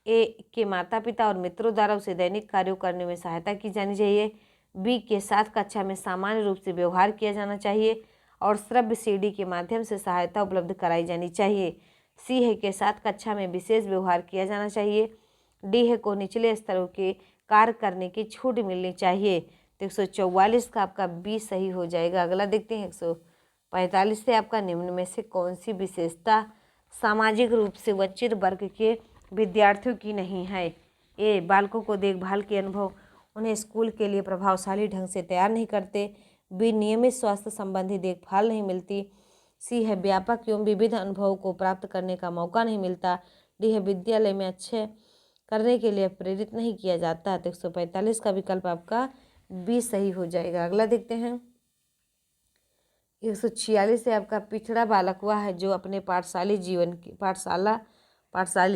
ए के माता पिता और मित्रों द्वारा उसे दैनिक कार्यों करने में सहायता की जानी चाहिए, बी के साथ कक्षा में सामान्य रूप से व्यवहार किया जाना चाहिए और श्रव्य सीडी के माध्यम से सहायता उपलब्ध कराई जानी चाहिए, सी है के साथ कक्षा में विशेष व्यवहार किया जाना चाहिए, डी है को निचले स्तरों के कार्य करने की छूट मिलनी चाहिए। तो 144 का आपका बी सही हो जाएगा। अगला देखते हैं 145 से आपका निम्न में से कौन सी विशेषता सामाजिक रूप से वंचित वर्ग के विद्यार्थियों की नहीं है। ए बालकों को देखभाल के अनुभव उन्हें स्कूल के लिए प्रभावशाली ढंग से तैयार नहीं करते, बी नियमित स्वास्थ्य संबंधी देखभाल नहीं मिलती, सी है व्यापक एवं विविध अनुभवों को प्राप्त करने का मौका नहीं मिलता, डी है विद्यालय में अच्छे करने के लिए प्रेरित नहीं किया जाता। तो 145 का विकल्प आपका बी सही हो जाएगा। अगला देखते हैं 146 से आपका पिछड़ा बालक वह है जो अपने पाठशाली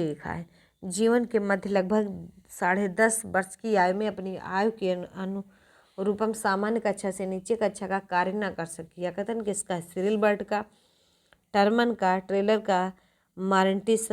लिखा है जीवन के मध्य लगभग 10.5 वर्ष की आयु में अपनी आयु के अनुरूपम सामान्य कक्षा से नीचे कक्षा का कार्य न कर सके। यह कथन किसका है, सिरिल बर्ट का, टर्मन का, ट्रेलर का, मार्टिस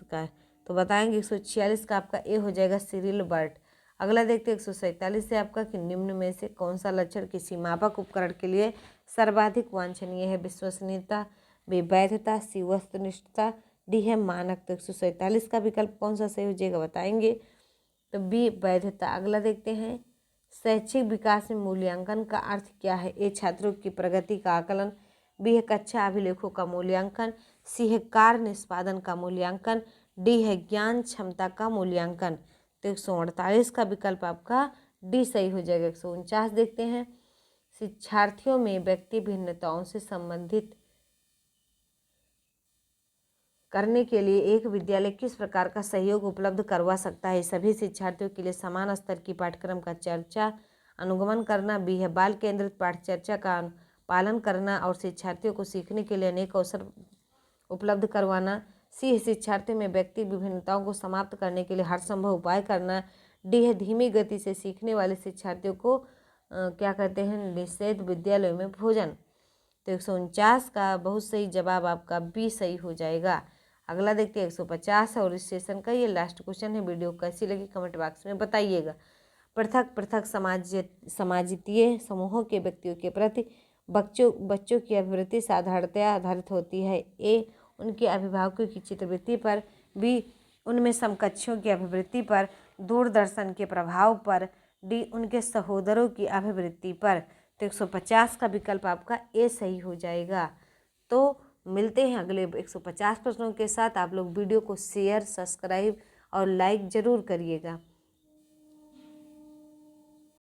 का। तो बताएंगे 146 का आपका ए हो जाएगा सिरिल बर्ट। अगला देखते हैं 147 से आपका कि निम्न में से कौन सा लक्षण किसी मापक उपकरण के लिए सर्वाधिक वांछनीय है। विश्वसनीयता, बी वैधता, सी वस्तुनिष्ठता, डी है मानक। तो 147 का विकल्प कौन सा सही हो जाएगा बताएंगे। तो बी वैधता। अगला देखते हैं, शैक्षिक विकास में मूल्यांकन का अर्थ क्या है? ए छात्रों की प्रगति का आकलन, बी है कक्षा अभिलेखों का मूल्यांकन, सी है कार्य निष्पादन का मूल्यांकन, डी है ज्ञान क्षमता का मूल्यांकन। तो 148 का विकल्प आपका डी सही हो जाएगा। 149 देखते हैं, शिक्षार्थियों में व्यक्ति भिन्नताओं से संबंधित करने के लिए एक विद्यालय किस प्रकार का सहयोग उपलब्ध करवा सकता है? सभी शिक्षार्थियों के लिए समान स्तर की पाठ्यक्रम का चर्चा अनुगमन करना, बी है बाल केंद्रित पाठचर्चा का पालन करना और शिक्षार्थियों को सीखने के लिए अनेक अवसर उपलब्ध करवाना, सी है शिक्षार्थियों में व्यक्ति विभिन्नताओं को समाप्त करने के लिए हर संभव उपाय करना, डी है धीमी गति से सीखने वाले शिक्षार्थियों को क्या कहते हैं, निषेध विद्यालयों में भोजन। तो 149 का बहुत सही जवाब आपका बी सही हो जाएगा। अगला देखते हैं 150 और इस सेशन का ये लास्ट क्वेश्चन है। वीडियो कैसी लगी कमेंट बॉक्स में बताइएगा। पृथक पृथक समाजितीय समूहों के व्यक्तियों के प्रति बच्चों की अभिवृत्ति साधारणतया आधारित होती है। ए उनके अभिभावकों की चित्रवृत्ति पर, बी उनमें समकक्षों की अभिवृत्ति पर, दूरदर्शन के प्रभाव पर, डी उनके सहोदरों की अभिवृत्ति पर। तो 150 का विकल्प आपका ए सही हो जाएगा। तो मिलते हैं अगले 150 प्रश्नों के साथ। आप लोग वीडियो को शेयर, सब्सक्राइब और लाइक ज़रूर करिएगा।